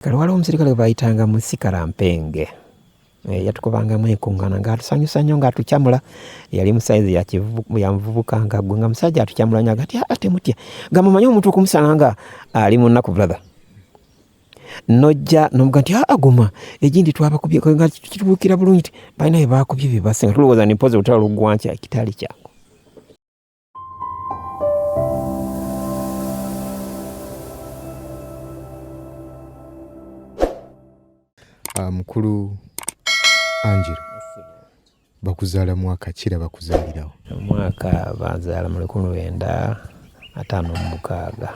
Kale waliwo omusirikale bayitanga Musikampenge. Yatukubangamu enkungana ng'atusanyusa nnyo ng'atukyamula. Yali mu saizi ya muvubuka nga ggwe nga musajja atukyamula nnyo agati ate mutya nga mumanyi omuntu okumusala nga ali mu nnaku brother. Nojja n'omuga nti aguma egindi twabakubye nga kitubuukira bulungi ti balina bye baakubye bye basenga tulowooza ni mpozi olutalo luggwankya kitali kyangu. Mukulu Angelo bakuzaala mwaka kira bakuzaalirawo? Omwaka banzaala mu 1956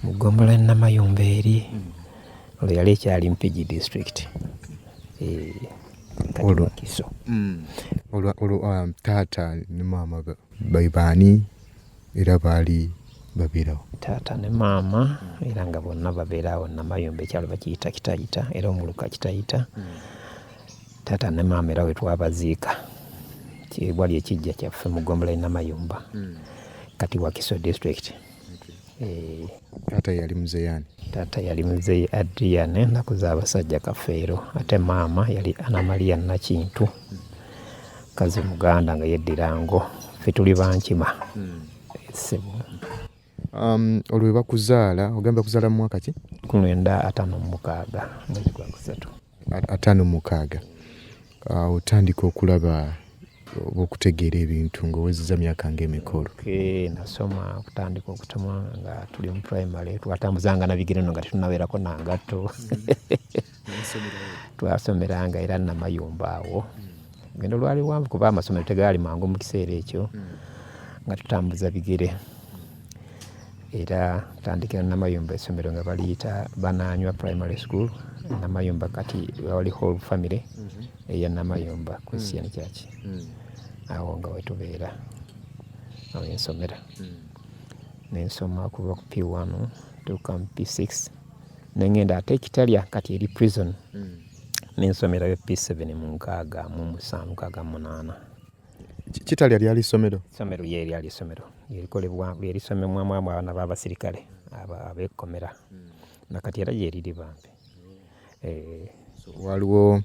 mu Ggomola Namayumba eri olwo yali ekyali Mpigi district olwo Kiso. Olwo taata ne maama baani era baali babeerawo? Taata ne maama era nga bonna babeerawo Namayumba ekyalo bakiyita Kitayita era omuluka Kitayita. Taata ne maama era we twabaziika wali ekijja kyaffe mu Ggomola Namayumba kati wa Kiso district. Taata yali muzeeyani? Taata yali muzeeyi Adrian ennaku z'abasajja Kafeero, ate maama yali Anna Maria Nakintu kazi Muganda nga yeddirango ffe tuli Bankima. Olwo we bakuzaala ogamba bakuzaala mu mwaka ki? 1956 mwezi gwa kusatu. 56. Otandika okulaba okutegeera ebintu ng'owezezza myaka ng'emikolo? Nasoma okutandika okutomwa nga tuli mu primary twatambuzanga na bigere no nga tetunabeerako na ngatto. Twasomeranga era Namayumba awo. Ngendo lwali wanvu kuba amasomero tegaali mangu mu kiseera ekyo nga tutambuza bigere. Era tandikira Namayumba essomero nga baliyita Banaanywa Primary School. Namayumba kati wali whole family eya Namayumba Christian Church. Awo nga wetubeera awo ensomera. Nensoma kuva ku P1 tuuka mu P6 nengenda ate Kitalya kati eri prison. Nensomerayo P7 mu 1968. Kitalya lyali ssomero? Ssomero lyali ssomero lyerikolebwa lyerisomemwamu abaana b'abasirikale ab'ekkomera nakati era lyeriri bambi. Waliwo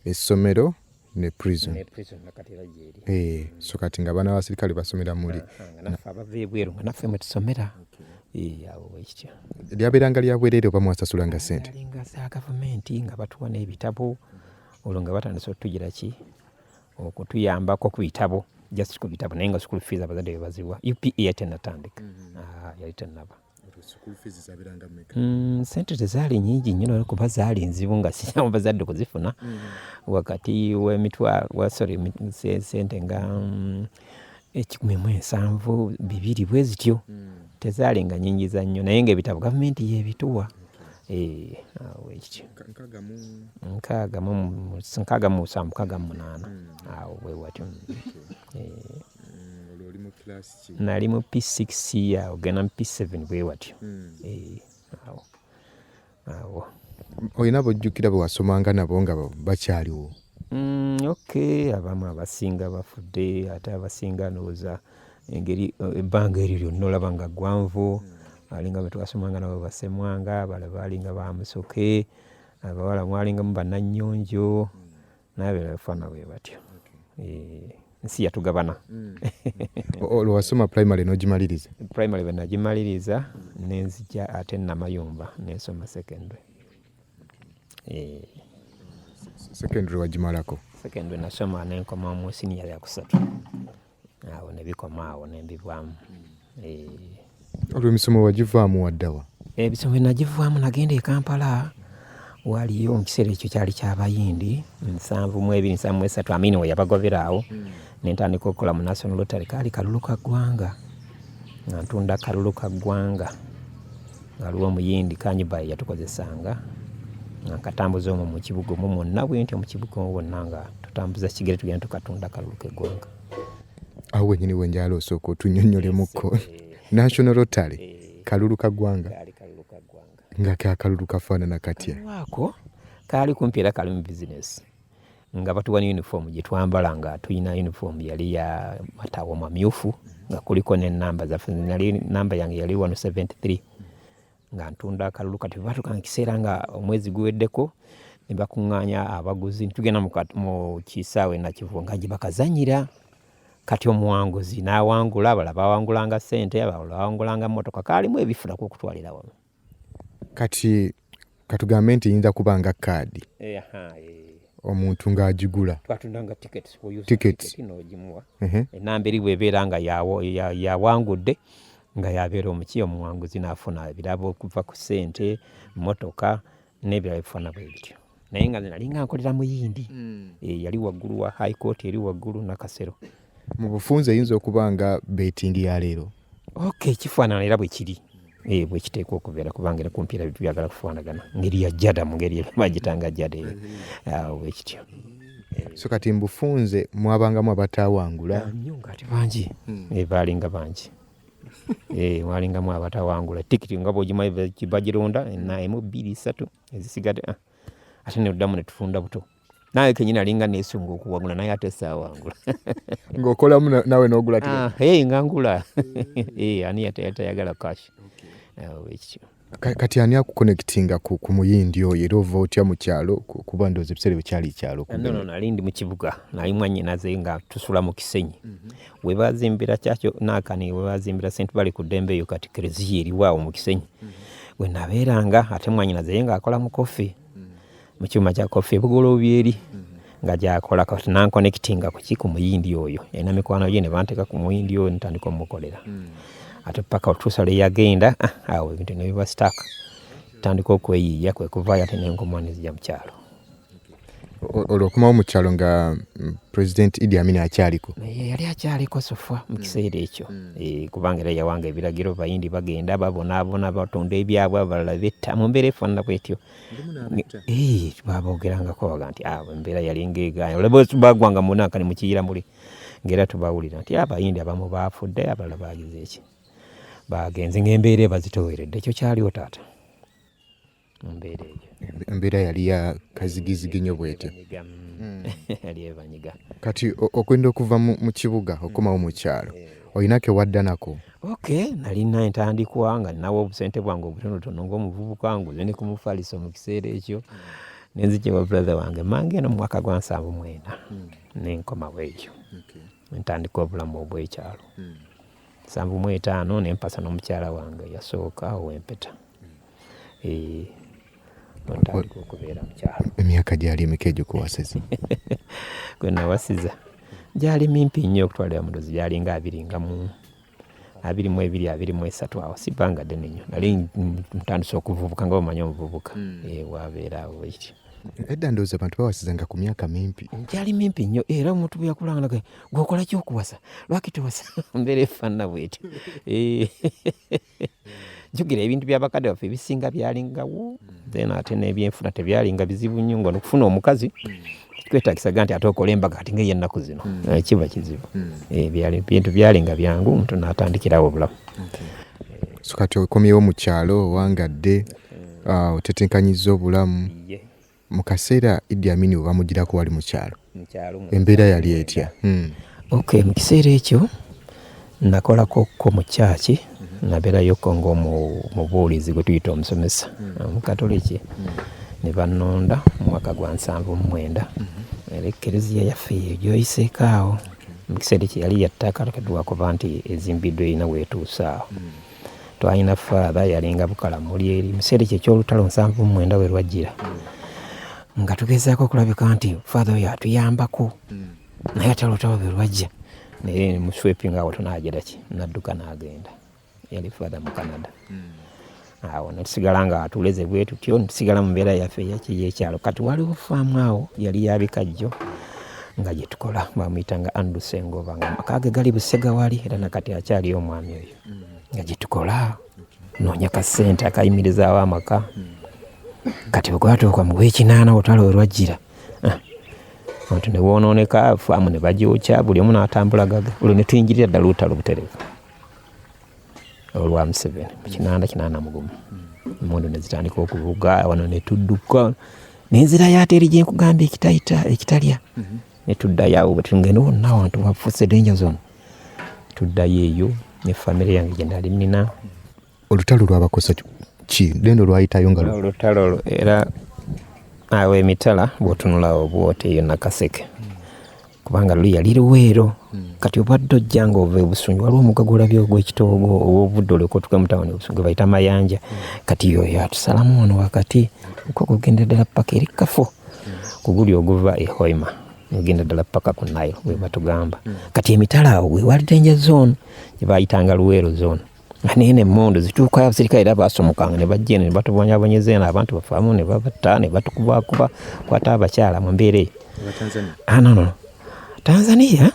essomero ne prison? Ne prison nakati era lyeri. So kati nga abaana b'abasirikale basomera muli? Naffe abava ebweru nga naffe mwe tusomera. Awo bwekityo. Lyabeeranga lya bwereere oba mwasasulanga ssente? Nga za gavumenti nga batuwa n'ebitabo olwo nga batandise otugira ki okutuyambako ku bitabo just ku bitabo naye nga school fees abazadde bebaziwa UPE tenatandika. Yali tennaba. School fees zaabiranga mmeka? Sente tezaali nnyingi nnyo kuba zaali nzibu nga siryamu bazadde kuzifuna wakati w'emitwalo sente nga 1,700 bwe zityo tezaali nga nnyingi za nnyo naye ng'ebitabo gavumenti yeebituwa. Awo ekityo 668 awo bwe watyo. Nali mu P6 awo genda mu P7 bwe watyo. Awo olina bojjukira bwe wasomanga nabo nga bakyaliwo? Abamu abasinga bafudde ate abasinga ndowooza engeri ebbanga eryo lyonna olaba nga ggwanvu. Alinga bwe twasomanga nabo basemwanga abalala baalinga bamusoke abawala mwalingamu bannannyonjo naye beefaana bwe batyo. Ensi yatugabana. Olwo wasoma primary n'ogimaliriza? Primary bwe nagimaliriza nenzija ate Namayumba nensoma secondary. Secondary wagimalako? Secondary nasoma nenkoma mu senior ya kusatu. Awo ne bikoma awo ne mbivaamu. Olwo emisomo wagivaamu waddawa? Ebisomo nagivaamu nagenda e Kampala. Waliyo mu kiseera ekyo kyali ky'abayindi 723 Amini we yabagobera awo. Nentandika okukola mu National Lottery kaali kalulu ka ggwanga nga ntunda kalulu ka ggwanga nga waliwo omuyindi Kanyibayi yatukozesanga nga katambuza omwo mu kibuga omwo mwonna bwentyo mu kibuga omwo bwonna nga tutambuza kigere tugenda tukatunda kalulu k'eggwanga. Awo wenyini wenjala osooka otunnyonnyolemuko. National Lottery kalulu ka ggwanga nga kakalulu kafaanana katya? Wako kaali kumpi era kali mu business nga batuwa ne uniform gye twambala nga tulina uniform yali ya matawo mamyufu nga kuliko n'ennamba zaffe. Nali namba yange yali 173 nga ntunda akalulu kati batuka kiseera nga omwezi guweddeko ne bakuŋŋaanya abaguzi tugenda mu kisaawe Nakivubo nga gye bakazanyira kati omuwanguzi n'awangula abalala bawangulanga ssente abalala bawangulanga mmotoka kaalimu ebifula kw'okutwalira wano kati katugambe nti yinza kuba nga kaadi omuntu ng'agigula twatundanga ticket n'ogimuwa enamba eri bw'ebeera nga yawangudde nga yabeera omuwanguzi n'afuna ebirabo okuva ku ssente mmotoka n'ebirala ebifaana bwe bityo naye nga nali nga nkolera muyindi yali waggulu wa high court eri waggulu Nakasero mu bufunze eyinza okuba nga betingi ya leero kifaanana era bwe kiri bwe kiteekwa okubeera kubanga era kumpiira bintu byagala kufaanagana ngeri ya jada mu ngeri bagitanga jada eyo bwe kityo so kati mbufunze mwabangamu abatawangula nnyo ng'ate bangi baalinga bangi mwalingamu abatawangula tikiti nga bw'ogimanyi bagironda emu 2 3 ezisigadde ate neddamu ne tufunda buto naye kenyini alinga neesunga okuwangula naye ate saawangula ng'okolamu nawe n'ogula nga ngula ani yatayagala kashi ekityo kati ani akukonekitinga ku muyindi oyo era ova otya mu kyalo kuba ndoozi ebiseera bikyali kyalo no nali ndi mu kibuga nali mwannyinaze nga tusula mu Kisenyi we bazimbira kyakyo naakani we bazimbira St. Bali ku ddembe eyo kati kereziya eriwaawo mu Kisenyi we nabeeranga ate mwannyinaze nga akola mu kofi mu kyuma kya kofi ebugolo byeri nga gyakola kati nankonekitinga ku muyindi oyo yalina mikwano gye ne banteeka ku muyindi oyo ntandika omukolera ate paka otuusa lwe yagenda awo ebintu ne biba sitaaka tandika okweyiiya kwe kuvaayo ate n'enkomwa ne zijja mu kyalo olwokomawo mu kyalo nga President Idi Amin akyaliko yali akyaliko sofa mu kiseera ekyo kubanga era yawanga ebiragiro bayindi bagenda babonaabona batunda ebyabwe abalala betta mu mbeera efaanana bwetyo baboogerangako baga nti embeera yali ngaegaanya olaba bagwanga munankani mu kiyira muli ng'era tubawulira nti abayindi abamu baafudde abalala bagize eki bagenze ng'embeera ebazitoweredde ekyo kyaliwo taata mu mbeera eyo embeera yali ya kazigizigi nnyo bwetyo yali ebanyiga kati okwenda okuva mu kibuga okomawo mu kyalo olinako waddanako nalina entandikwa nga ninawo obusente bwange obutonotono ng'omuvubuka nguze ne ku mufaliso mu kiseera ekyo nenzikyewa brother wange mange eno mu mwaka gwa 79 nenkomawo ekyo entandika obulamu obw'ekyalo 75 nempasa n'omukyala wange yasooka ow'empeta ntandika okubeera mu kyalo emyaka gyali emeka egyo kuwasiza gwe nawasiza gyali mimpi nnyo okutwalira mudozi gyali nga 22 23 awo sibanga ddene nnyo nali ntandise okuvubuka nga omanyi omuvubuka wabeera awo ekyo edda ndowooza abantu bawasizanga ku myaka mimpi gyali mimpi nnyo era omuntu bwe yakulanga gweokola ki okuwasa lwaki towasa mbeera efaanana bwetyo njugira ebintu by'abakadde baffe ebisinga byalingawo then ate n'ebyenfuna tebyalinga bizibu nnyo nga nokufuna omukazi kwetagisaga nti ate okola embaga kati ng'eyennaku zino kiba kizibu ebintu byalinga byangu omuntu n'atandikirawo obulamu so kati okomyewo mu kyalo owangadde otetenkanyizza obulamu mu kaseera Idi Amin we bamugirako wali mu kyalo embeera yali etya mu kiseera ekyo nakolakokko mu kyaki nabeerayoko ng'omubuulizi gwe tuyita omusomesa omukatoliki ne bannonda mu mwaka gwa 79 era ekereziya yaffe eyo gyoyiseeko awo mu kiseera ekyo yali yattaka lwakuba nti ezimbiddwa erina weetuusaawo twalina faatha yalinga bukalamuli eri mu kiseera ekyo ekyolutalo 79 we lwajjira nga tugezaako okulabika nti faatha oyo atuyambako naye ate olutalo bwe lwajja naye muswepinga awo tonaagera ki nadduka n'agenda yali faatha mu Canada awo netusigala nga atuleze bwe tutyo netusigala mu mbeera yaffe ey'ekyalo kati waliwo faamu awo yali yabikajjo nga gye tukola bamuyitanga Andrew Sengova nga makage gali Busega wali era nakati akyaliyo omwami oyo nga gye tukola noonya kasente akayimirizaawo amaka kati bwe gwatuuka mu gw'ekinaana olutalo we lwajjira abantu ne boonooneka faamu ne bagyokya buli omu n'atambula gaga olwo ne tuyingirira ddala olutalo butereevu olwa Museveni mu kinanda 80 emmundu ne zitandika okuvuga wano ne tudduka n'enzirayo ate eri gye nkugamba ekitalya ne tuddayo awo bwe tugenda wonna awantu wafuuse danger zone tuddayo eyo ne famire yange gye nali nnina olutalo lwabakosa ki lendo lwayitayo nga olutalo era awo emitala bw'otunulawo bw'oti eyo Nakaseke kubanga luli yali Luweero kati obadde ojja ng'ova ebusunju waliwo omugga gw'olabye ogw'ekitoogo obw'obudde olyoka otuuka mu tawuni ebusunju gwe bayita Mayanja kati yoyo atusalamu ono wakati okwo kugenda ddala paka eri Kafo kuguli oguva e Hoima ogenda ddala paka ku Nile bwe batugamba kati emitala awo we wali danger zone gye bayitanga Luweero zone nene emmondo zituukayo abasirikale era baasomokanga ne bajja eno ne batubonyabonyeza eno abantu bafaamu ne babatta ne batukubakuba kwata abakyala mu mbeera eyo no Tanzania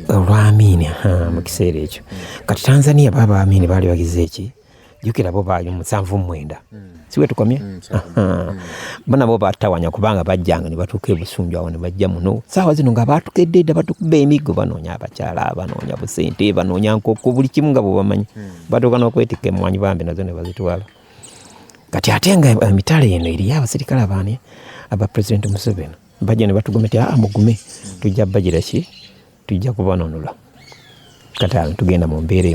olwamini mu kiseera ekyo kati Tanzania baba amini baali bagize eki jukira bo baali 79 siwe tukomye bana bo batawanya kubanga bajjanga ne batuuka ebusunju awo ne bajja muno saawa zino nga batukedde edda batukuba emigo banoonya abakyala banoonya busente banoonya nkoko buli kimu nga bwe bamanyi batuuka n'okwetikka emmwanyi bambi nazo ne bazitwala kati ate nga emitala eno eriyo abasirikale abaani aba President Museveni bajja ne batugamba nti mugume tujja bagira ki tujja kubanonula kati tugenda mu mbeera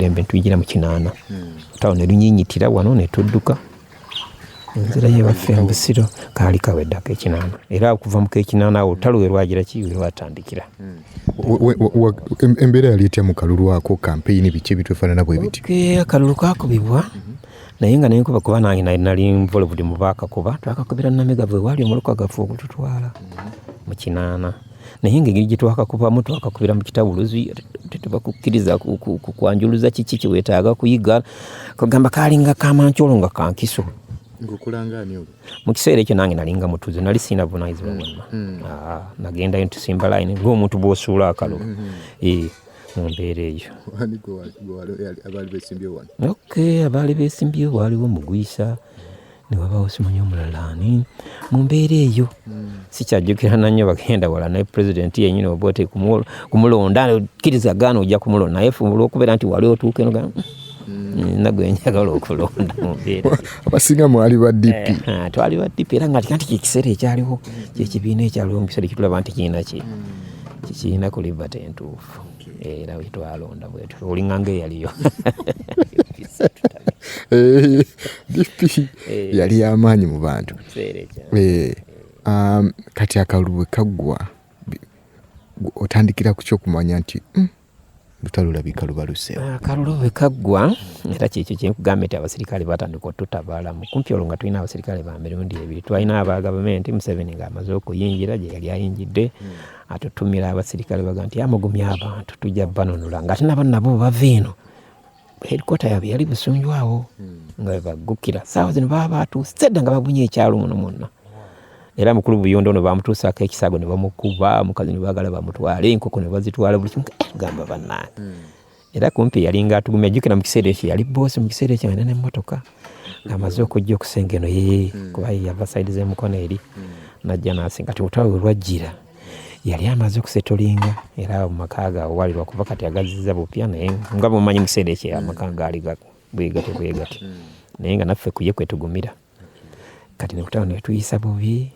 embe tuyingira mu kinaana tawo ne lunyinyitira wano ne tudduka enzira yewaffe Mbisiro kaali kaweddako ekinaana era okuva mu kekinaana awo olutalo we lwagira ki we lwatandikira embeera yali etya mu kalulu ako kampeyini biki ebitwefaanana bwe biti akalulu kakubibwa naye nga nenkuba kuba nange nali involved mu baakakuba twakakubira Namigava waali omuluka gaffe ogututwala mu kinaana naye engeri gye twakakubamu twakakubira mu kitabuluzi tetubakukkiriza kwanjuluza kiki kye weetaaga kuyiga kagamba kaalinga kamancyolo nga kankiso mu kiseera ekyo nange nalinga mutuuze nali siina buvunaanyizibwa bwonna nagendayo ntusimba layini ng'omuntu bw'osuula akalulu mu mbeera eyo abaali beesimbyewo waaliwo Mugwisa ne wabaawo simanyi omulala ani mu mbeera eyo sikyajjukira nannyo bagenda wala naye pulezidenti yennyini oba ote kumulonda kkiriza gaana ojja kumulonda naye olw'okubeera nti wali otuuka eno nagwe njagala okulonda mu mbeera abasinga mwali ba DP twali ba DP era nga nti kyekiseera ekyaliwo kyekibiina ekyaliwo mu kiseera kitulaba nti kiina kikiina ku liberty entuufu era wetwalonda bwetu olinganga eyaliyo DP yali y'amaanyi mu bantu kati akalulu bwe kaggwa otandikira ku kyokumanya nti lutalo lulabika lubaluseewo akalulu bwe kaggwa era kyekyo kyenkugamba nti abasirikale batandika otutabaalamu kumpi olwo nga tulina abasirikale ba mirundi ebiri twalina aba gavumenti Museveni ng'amaze okuyingira gye yali ayinjidde atutumira abasirikale baga nti amugumya abantu tujja banonula nga ate nabo bava eno headquarter yaabwe yali Busunju awo nga webaggukira saawa zino baba batuuse dda nga babunye ekyalo muno mwonna era mukulu Buyondo ono bamutuusaako ekisago ne bamukuba mukazi ne baagala bamutwale enkoko ne bazitwala buli kimu gamba bannange era kumpi yali nga atugumya jjukira mu kiseera ekyo yali boosi mu kiseera ekyo alina n'emmotoka ng'amaze okujja okusenga eno kuba yava sayidi z'emikono eri najja n'asinga kati olutalo we lwajjira yali amaze okusetolinga era mu maka gaabwe waali lwakuva kati agazizza bupya naye nga mumanyi mu kiseera ekyo amaka gaali bwegate naye nga naffe kuye kwetugumira kati ne kutalo ne tuyisa bubi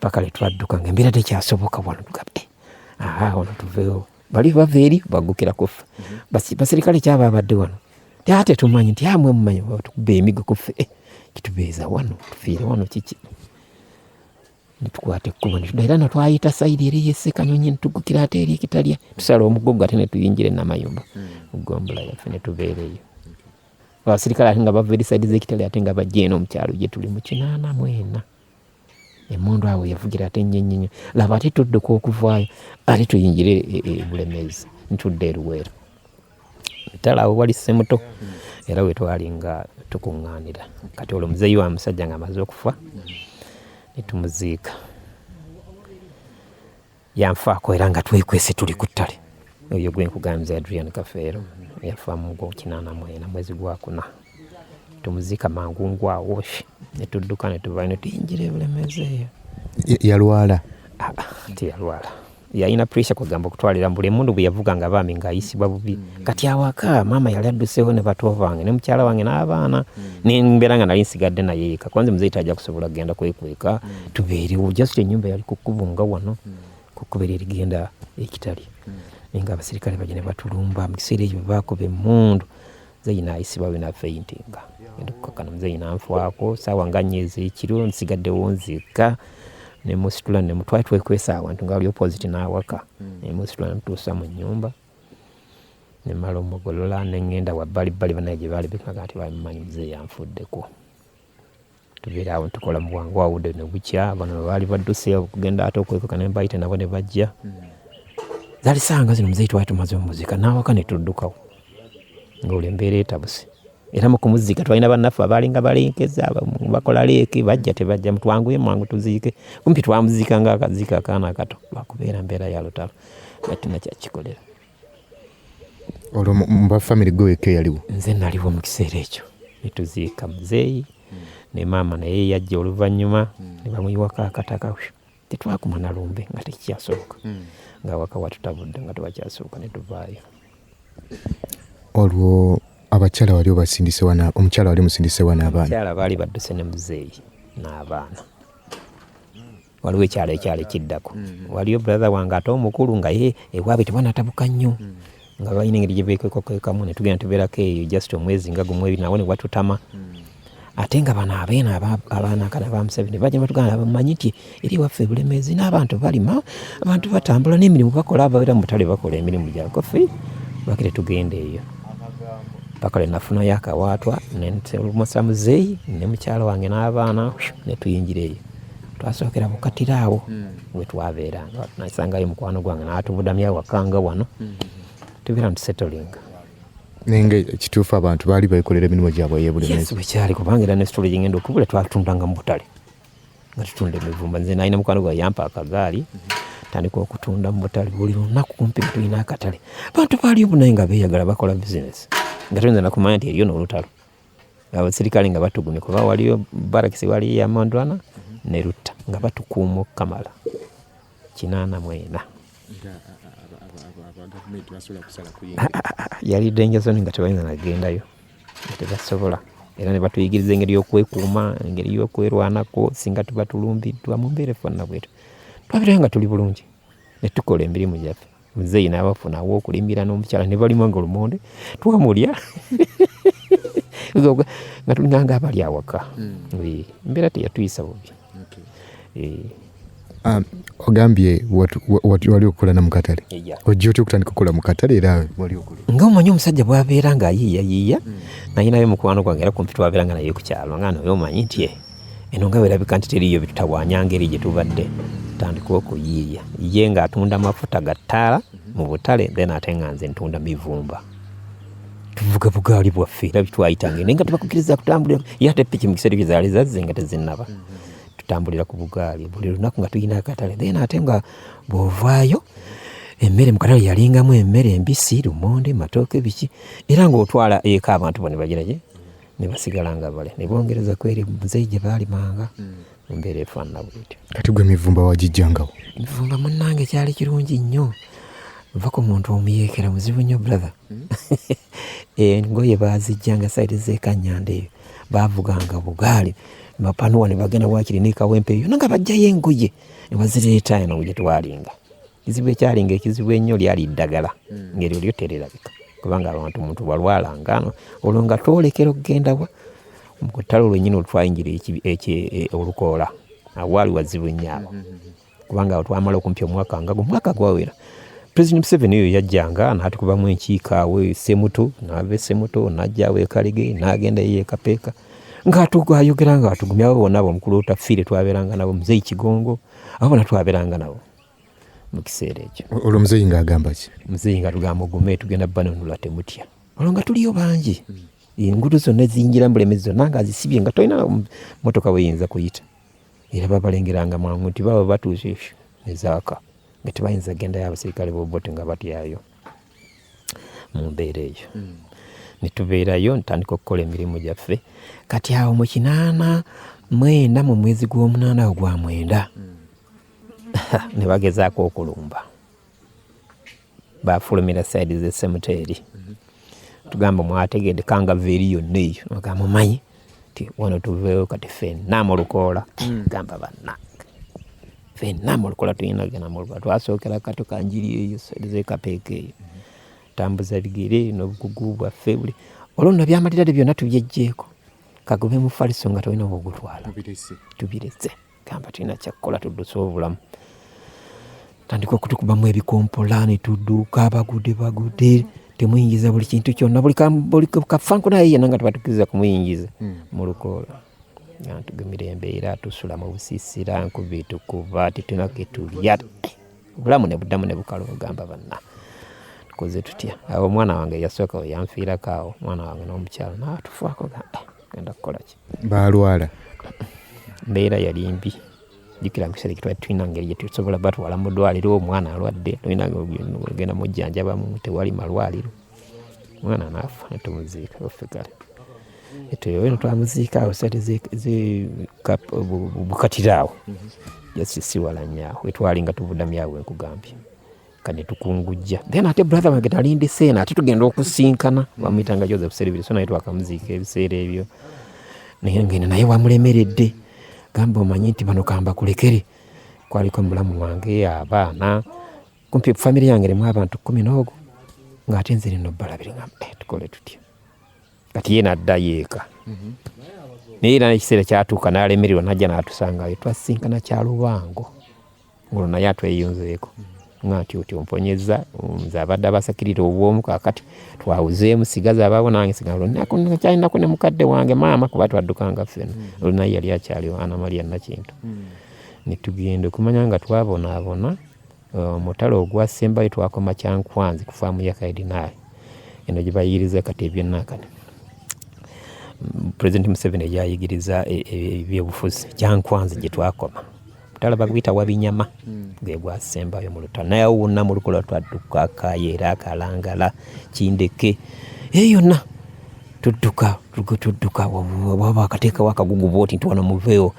paka letwadduka ng'embeera tekyasoboka wano tugabe wano tuveewo bali bava eri baggukira kufa basirikale kyaba abadde wano ate tumanyi nti amwe mumanyi tukuba emigo kuffe kitubeeza wano tufiire wano kiki nitukwata ekkubo era natwayita sayidi eri yessekanyonyi nituggukira ate eri ekitalya tusala omugogo ate netuyingira Namayumba mugombola yaffe netubeereyo abasirikale ate nga bava eri sayidi z'ekitalya ate nga bajja eno omukyalo gye tuli mu 84 emmondo awo yavugira ate nnyo laba ate tudduka okuvaayo ate tuyingire Bulemeezi ntudde Luweero ntala awo wali Ssemuto era we twali nga tukuŋŋaanira kati olwo muzeeyi wa musajja ng'amaze okufa ne tumuziika yanfaako era nga twekwese tuli ku ttale oyo gwe nkugambye Adrian Kafeero yafa mu 84 mwezi gwa 4 tumuziika mangungu awo ne tudduka ne tuvaayo ne tuyingira Bulemeezi eyo yalwala tiyalwala yalina pressure kugamba okutwalira mbuli emundu bwe yavuga nga baami ng'ayisibwa bubi kati awaka maama yali adduseewo ne bato bange ne mukyala wange n'abaana nembeera nga nali nsigadde naye yeka kwanza muzeeyi tajja kusobola kugenda kwekweka tubeerewo just ennyumba yali ku kkubo nga wano ku kkubo erigenda ekitali naye nga abasirikale bajja ne batulumba mu kiseera ekyo baakuba emmundu Muzeeyi n'ayisibwa we nafeyintinga ngenda okukakkana muzeeyi nanfaako saawa nga 4 ez'ekiro nsigaddewo nzekka ne musitula ne twali twekwesa awantu nga ali opposite n'awaka ne musitula nemutuusa mu nnyumba ne mala omugolola ne ngenda wabbali banaye gye baali bekaga nti bamumanyi muzeeyi anfuddeko. Tubeera awo tukola mu bwangu awudde ne bukya bano baali badduse okugenda ate okwekoka ne mbayite nabo ne bajja zaali ssanga zino muzeeyi twali tumaze omuzika n'awaka ne tuddukawo ng'olwo embeera etabuse era mu kumuzika twalina bannaffe abaalinga balenkeza bakola leeki bajja tebajja mutwanguye mwangu tuziike kumpi twamuziika ng'akaziika akaana akato lwakubeera mbeera ya lutalo nga tina kyakikolera. Olwo mu bafamire gwe wekka eyaliwo? Nze naliwo mu kiseera ekyo ne tuziika muzeeyi ne maama naye yajja oluvannyuma ne bamuyiwako akataka tetwakuma na lumbe nga tekikyasoboka ng'awaka watutabudde nga tebakyasoboka ne tuvaayo. Olwo abakyala wali obasindise omukyala wali musindise wa n'abaana? Abakyala baali badduse ne muzeeyi n'abaana. Waliwo ekyalo ekiddako waliyo brother wange ate omukulu nga ye ewaabwe tebanatabuka nnyo nga balina engeri gye beekwekamu ne tugenda tubeerako eyo just omwezi nga gumu ebiri nawo ne watutama ate nga bano abaana akana ba Museveni bajja batugamba bamanyi nti eri waffe Bulemeezi n'abantu balima abantu batambula n'emirimu bakola ababeera mu butale bakola emirimu gyako ffe bakire tugenda eyo paka lwe nafunayo akawaatwa nentumusa muzeeyi ne mukyala wange n'abaana ne tuyingira eyo twasookera bukatira awo we twabeeranga nasangayo mukwano gwange n'atubudamya wakanga wano tubeera ntusettlinga. Nenge ekituufu abantu baali beekolera emirimu gyabwe ey'Obulemeezi? Yes, bwekyali kubanga era ne storage ngenda okubula twatundanga mu butale nga tutunda emivumba. Nze nalina mukwano gwa yampa akagaali tandika okutunda mu butale buli lunaku kumpi tulina akatale bantu baali obunaye nga beeyagala bakola bizinesi nga tuyinza nakumanya nti eriyo n'olutalo abasirikale nga batugumye kuba waliyo barakisi wali ya Mondwana ne Rutta nga batukuuma okukamala 84. Yali danger zone nga tebalina nagendayo tebasobola era ne batuyigiriza engeri y'okwekuuma engeri y'okwerwanako singa tuba tulumbiddwa mu mbeera efaanana bwetyo twabirayo nga tuli bulungi ne tukola emirimu gyaffe. Muzeeyi n'abafunawo okulimbira n'omukyala ne balima nga lumonde twamulya nga tulinganga abali awaka. Embeera teyatuyisa bubi. Ogambye wali okukola na mukatale ojja otya okutandika okukola mu katale era wali okola nga omanyi omusajja bw'abeera nga ayiiyayiiya nayinayo mukwano gwange era kumpi twabeera nga naye ku kyalo nga naye omanyi nti eno nga weerabika nti teriyo bitutawaanya ngeri gye tubadde tandika okuyiiya ye ng'atunda amafuta ga ttaala mu butale then ate nga nze ntunda mivumba tuvuga bugaali bwaffe era bitwayitanga naye nga tubakukiriza kutambulira ye ate piki mu kiseera ekyo zaali zazze nga tezinnaba tutambulira ku bugaali buli lunaku nga tulina akatale then ate nga bw'ovaayo emmere mu katale yalingamu emmere embisi lumonde matooke biki era ng'otwala eka abantu bo ne bagirage ne basigala nga bale ne bongereza kweri muzeeyi gye baalimanga mu mbeera efaanana bwetyo. Kati gwe emivumba wagijjangawo? Emivumba munnange kyali kirungi nnyo nva ku muntu omuyeekera muzibu nnyo brother. Engoye baazijjanga sayidi z'Ekanyanda eyo baavuganga bugaali mapanuwa ne bagenda waakiri n'ekawempe eyo nga bajjayo engoye ne bazireeta eno gye twalinga. Ekizibu ekyalinga ekizibu ennyo lyali ddagala ngeri olyo tererabika kubanga abantu omuntu balwalanga olwo nga twolekera okugenda mu kutalo lwennyini olutwayingira olukoola awaali wazibu nnyo awo kubanga awo twamala okumpi omwaka nga gw'omwaka gwawera President Museveni oyo yajjanga n'atukubamu enkiiko awo Semuto n'ava e Semuto n'ajja awo e Kalige n'agenda ye Kapeeka ng'atugayogera nga atugumya abo bonna ab'omukulu otafiire twabeeranga nabo Muzeeyi Kigongo abo bonna twabeeranga nabo mu kiseera ekyo. Olwo Muzeeyi ng'agamba ki? Muzeeyi nga tugamba ogume tugenda banonula temutya olwo nga tuliyo bangi enguudo zonna ziyingira Bulemeezi zonna nga azisibye nga tolina mmotoka weyinza kuyita era babalengeranga mangu nti baba batuuse ezaaka nga tebayinza gendayo abasirikale b'obote nga batyayo mu mbeera eyo. Ne tubeerayo ntandika okukola emirimu gyaffe kati awo mu 89 mu mwezi gw'omunaana awo gwa 9 ne bagezaako okulumba bafulumira sayidi z'essemuteeri tugamba mwategedde kanga veeri yonna eyo nogamba mumanyi ti wano tuveewo kati ffenna mu lukoola gamba bannange ffenna mu lukoola tulina genda mu lukoola twasookera kato kanjiri eyo sayidi z'Ekapeeka eyo tambuza bigere n'obugugu bwaffe buli olwo nno byamalira byonna tubyejjeeko kagube mu faliso nga tolina obugutwala tubiretse gamba tulina kyakkola tudduse obulamu tandika okutukubamu ebikompola ne tudduuka bagude temuyingiza buli kintu kyonna buli kafanko naye yenna nga tebatukkiriza kumuyingiza mu lukoola tugemera embeera tusula mu busiisira nkubi tukuba titulina ketulya obulamu ne buddamu ne bukala ogamba banna tukoze tutya awo omwana wange yasooka yanfiirako awo omwana wange n'omukyalo naatufaako genda kukola ki balwala mbeera yali mbi jjukira mu kiseera kitwali tulina ngeri gyetusobola batwala mu ddwaliro omwana alwadde tulina genda mujjanjabamu tewali malwaliro omwana naafa netumuziika offe kale etweweno twamuziika awo sente bukatira awo yasisiwala nnyo wetwali nga tuvuddamu awo enkugambye kane tukungujja then ate brother wange nalindi seena ate tugenda okusinkana bamuyitanga Joseph Seribiri so naye twakamuziika ebiseera ebyo naye ngenda naye wamulemeredde gamba omanyi nti bano kamba kulekere kwaliko mulamu wange abaana kumpi famire yange erimu abantu 10 ng'ate nze lino balabire ngamba tukole tutya kati ye naddayo eka naye era ekiseera kyatuuka n'alemererwa najja n'atusangayo twasinkana Kyalubango olwo naye atweyunzeeko nga nti oti omponyeza nze abadde abasakirira obwomu kaakati twawuzeemu sigaza abaabo nange sigalo kyalinaku ne mukadde wange maama kuba twaddukanga ffena olwo naye yali akyaliwo Ana Maria Nakintu ne tugenda okumanya nga twabonaabona omutalo ogwasembayo twakoma Kyankwanzi ku faamu ya Kaidinali eno gye bayigiriza kati ebyennakati President Museveni ejayigiriza ebyobufuzi Kyankwanzi gye twakoma mutala baguyita Wabinyama gwe gwasembayo mu lutalo naye wonna mu lukola twadduka Kayeera Kalangala Kindeke yonna tudduka waba akateekawo akagugu booti nti wano muveewo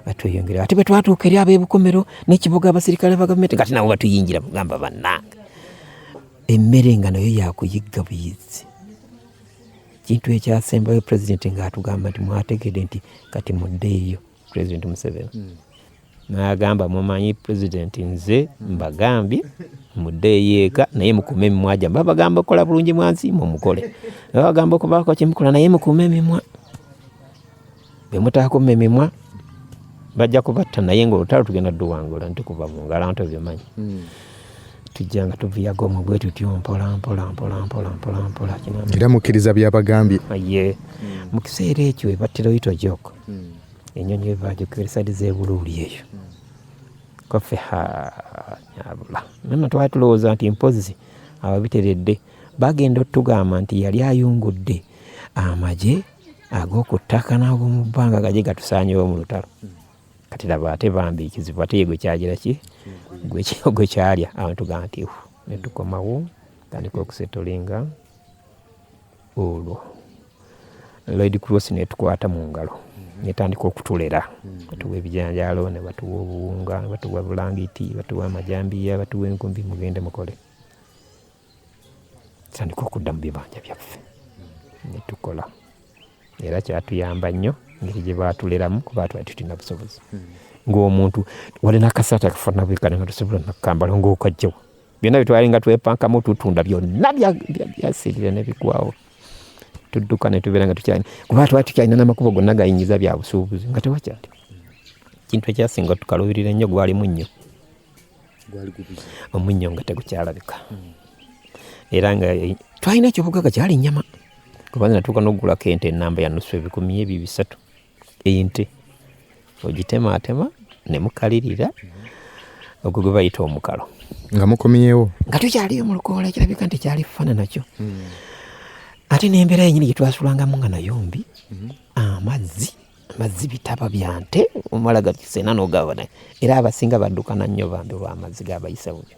batweyongera ate bwe twatuuka eri ab'ebukomero n'ekibuga abasirikale ba gavumenti kati nabo batuyingira kugamba bannange emmere nga nayo yakuyigga buyizi kintu ekyasembayo pulezidenti ng'atugamba nti mwategedde nti kati muddeeyo Pulezidenti Museveni n'agamba mumanyi pulezidenti nze mbagambye muddeeyo eka naye mukume emimwa gyammwe babagamba okukola bulungi mwansiima omukole babagamba okubaako kyemukola naye mukume emimwa bwe mutaakuma emimwa bajja kubatta naye ng'olutalo tugenda dduwangula nti kuva mu ngalo nto byomanyi tujja nga tuviyaga omwo bwe tutyo mpola era mukkiriza byabagambye ye mu kiseera ekyo ebattira oyita ojoko ennyonyi evaagikira saidi z'ebuluuli eyo kaffe nyabula nonna twali tulowooza nti mpozi ababiteredde bagenda otugamba nti yali ayungudde amagye ag'oku ttaka n'ag'omu bbanga gajye gatusaanyewo mu lutalo kati laba ate bambi ekizibu ate ye gwe kyagira ki gwe kyalya abantu ga nti ne tukomawo tandika okusetolinga olwo Lloyd Cross ne tukwata mu ngalo netandika okutulera batuwa ebijanjaalo ne batuwa obuwunga ne batuwa bulangiti batuwa amajambiya batuwa enkumbi mugende mukole tandika okudda mu bibanja byaffe ne tukola era kyatuyamba nnyo ngeri gye baatuleramu kuba twali tutina busobozi ng'omuntu walina akasaata kafana bwekale nga tusobola nakukambala ng'okajjawo byonna bitwali nga twepankamu tutunda byonna byasirira ne bigwawo tudduka ne tubeera nga tukyalina kuba twali tukyalina n'amakubo gonna gayingiza bya busuubuzi nga tewakyali kintu ekyasinga tukalubirira ennyo gwali munnyo omunnyo nga tegukyalabika era nga twalina ekyobugaga kyali nnyama kuba natuuka n'okugulako ente ennamba ya nusu 200 ente ogitemaatema ne mukalirira ogwo gwe bayita omukalo nga mukomyewo nga tukyaliyo mu lukoola ekirabika nti kyali fana nakyo ate n'embeera yenyini gye twasulangamu nga nayombi amazzi bitaba bya nte omala gakiseena n'ogabona era abasinga baddukana nnyo bambi olw'amazzi gabayisa bubi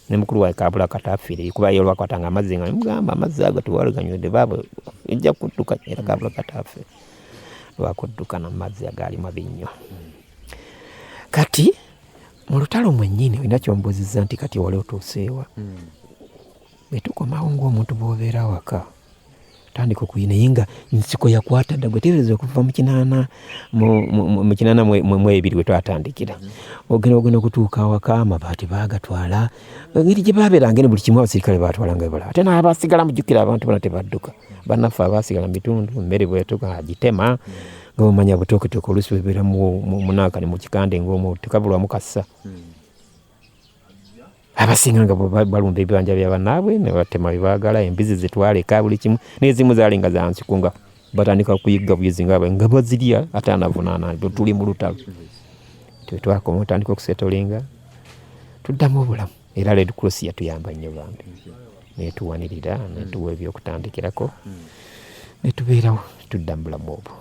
ne mukulu wa Kabula Katafiire kuba ye olwakwatanga amazzi nga mugamba amazzi ago tewaluganywedde baabo ejja kudduka era Kabula Katafiire lwakuddukana mu mazzi agaalimu abinnyo kati mu lutalo mwennyini olina kyombuuzizza nti kati wali otuuseewa bwe tukomawo ng'omuntu bw'obeera waka tandika okuyina naye nga nsiko yakwata dda gwe teebereza okuva mu kinaana mu kinaana mu ebiri we twatandikira ogenda okutuuka awaka amabaati baagatwala engeri gye baabeeranga ne buli kimu abasirikale baatwalanga ebala ate n'abasigala mujjukira abantu bonna tebadduka bannaffe abaasigala mu bitundu emmere bwetuka agitema nga bamanya butooketooke oluusi bebeera munaaka ne mu kikande ng'omu tekabulwamu kassa abasinga nga balumba ebibanja bya bannaabwe ne batema byebaagala embizi zetwaleka buli kimu n'ezimu zaalinga za nsiko nga batandika kuyigga buyezi nga bazirya ate anavunaana tuli mu lutalo twetwakoma otandika okusetolinga tuddamu obulamu era Red Cross yatuyamba nnyo bambi netuwanirira netuwa ebyokutandikirako netubeerawo tudda mu bulamu obwo.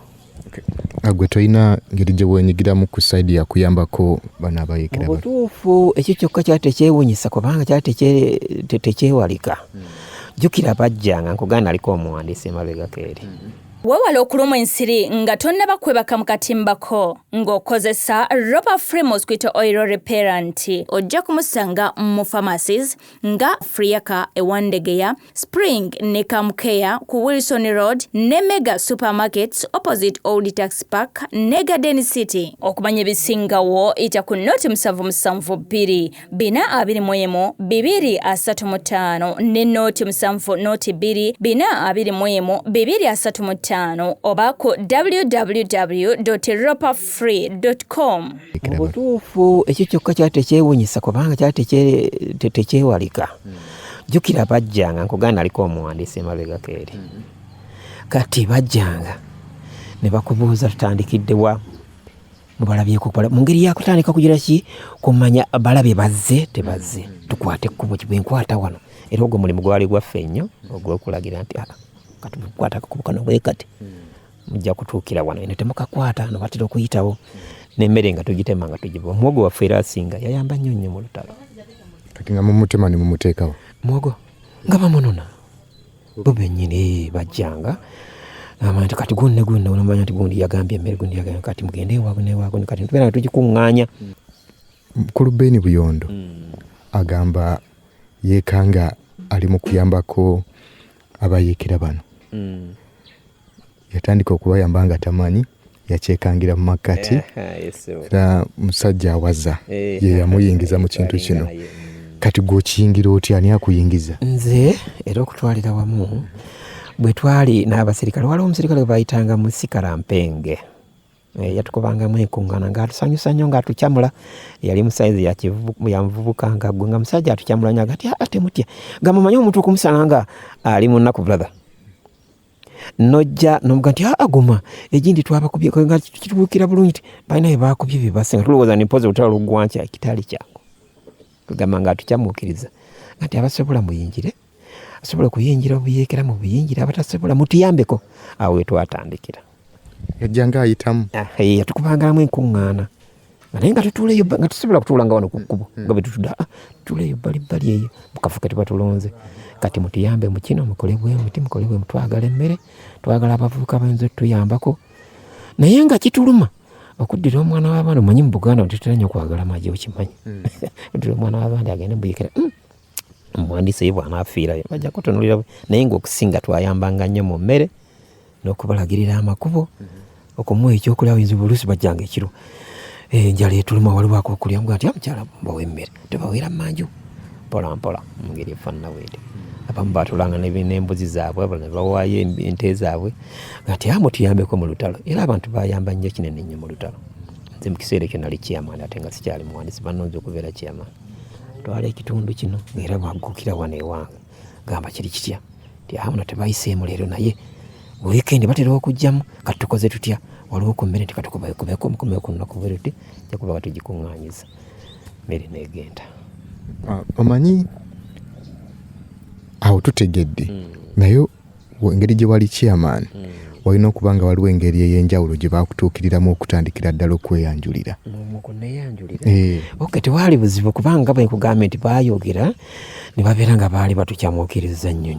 Gwe tolina ngeri gye wenyigiramu ku saidi ya kuyambako bano abayekera mu butuufu ekyo kyokka kyatekyewunyisa kubanga kyatekyewalika jjukira bajjanga nkuganda aliko omuwandiisi emabegako eri weewala okulumwa ensiri nga tonnaba kwebaka mu katimbako ng'okozesa Ropa Free Mosquito Oil Repellent ojja kumusanga mu pharmacies nga Friaka ewandegeya Spring ne Kamkeya ku Wilson Road ne Mega Supermarkets opposite Old Tax Park ne Garden City. Okumanya ebisingawo ita ku noti 772 421 235 ne noti 7 noti 2 421 235 oba ku www.ropafree.com. mu butuufu ekyo kyokka kyatekyewunyisa kubanga kyatekyewalika jjukira bajjanga nkuganda aliko omuwandiisi emabegako eri kati bajjanga ne bakubuuza tutandikiddewa mubalabyeko mu ngeri yakutandika kugira ki kumanya balabye bazze tebazze tukwate ekkubo bwenkwata wano era ogwo mulimu gwali gwaffe nnyo ogw'okulagira nti katukwata akakubo kano bwe kati mujja kutuukira wano ene temukakwata no batera okuyitawo n'emmere nga tugitema nga tugiba omwogo waffe era asinga yayamba nnyo mu lutalo kati nga mumutema ne mumuteekawo mwogo nga bamunona bo bennyini bajjanga amanti kati gunne onomanya nti gundi yagambye emmere gundi yagambye kati mugende ewago kati tubeera nga tugikuŋŋaanya. Mukulu Beeni Buyondo agamba yeekanga ali mu kuyambako abayekera bano yatandika okubayamba nga tamanyi yakyekangira mu makkati era musajja awaza ye yamuyingiza mu kintu kino kati gw'okiyingira otya ani akuyingiza? Nze era okutwalira wamu bwe twali n'abasirikale waliwo omusirikale gwe bayitanga Musikala Mpenge yatukubangamu enkuŋŋaana ng'atusanyusa nnyo ng'atukyamula yali mu saizi ya muvubuka nga gwe nga musajja atukyamula nnyo agati ate mutya nga mumanyi omuntu okumusanga nga ali mu nnaku brother nojja nomuga nti aguma egindi twabakubye nga kitubuukira bulungi ti balina bye baakubye bye basenga tulowooza nimpozi olutalo luggwankya ekitaali kyangu tugamba nga atukyamuukiriza nti abasobola muyingire asobola okuyingira obuyeekera mu buyingira abatasobola mutuyambeko awo wetwatandikira yajjanga ayitamu yatukubangalamu enkuŋŋaana naye nga tutuuleyo nga tusobola kutuula nga wano ku kkubo nga bwe tutudda tutuuleyo bbalibbali eyo mu kafo ke tuba tulonze kati mutuyambe mu kino mukole bwe muti mukole bwe mutwagala emmere twagala abavubuka bayinza otuyambako naye nga kituluma okuddira omwana w'abaana omanyi mu Buganda tutera nnyo okwagala amagye okimanyi oddira omwana w'abaana agende mbuyekera omuwandiisi ye bw'anaafiirayo bajja kutunuulira naye ng'okusinga twayambanga nnyo mu mmere n'okubalagirira amakubo okumuwa ekyokulya oyinza oluusi bajjanga ekiro enjala etuluma waliwo akokulya muga nti amukyala bawa emmere tebaweera manju mpolampola mu ngeri efaanana bweti abamu baatulanga n'embuzi zaabwe ne bawaayo ente zaabwe nti mutuyambeko mu lutalo era abantu bayamba nnyo kinene nnyo mu lutalo. Nze mu kiseera ekyo nali chairman ate nga sikyali muwandiisi bannonze okubeera chairman twala ekitundu kino era bwaggukira wano ewange gamba kiri kitya nti muno tebayiseemu leero naye weekend batera okujjamu kati tukoze tutya waliwo ku mmere nti katukubeko omukomeko ku lunaku bwe ruti ojja kuba batugikuŋŋaanyiza mmere neegenda. Omanyi awo tutegedde naye engeri gye wali chairman walina okuba nga waliwo engeri ey'enjawulo gye baakutuukiriramu okutandikira ddala okweyanjulira. Tewaali buzibu kubanga bwe nkugambye nti baayogera ne babeera nga baali batukyamuukiriza nnyo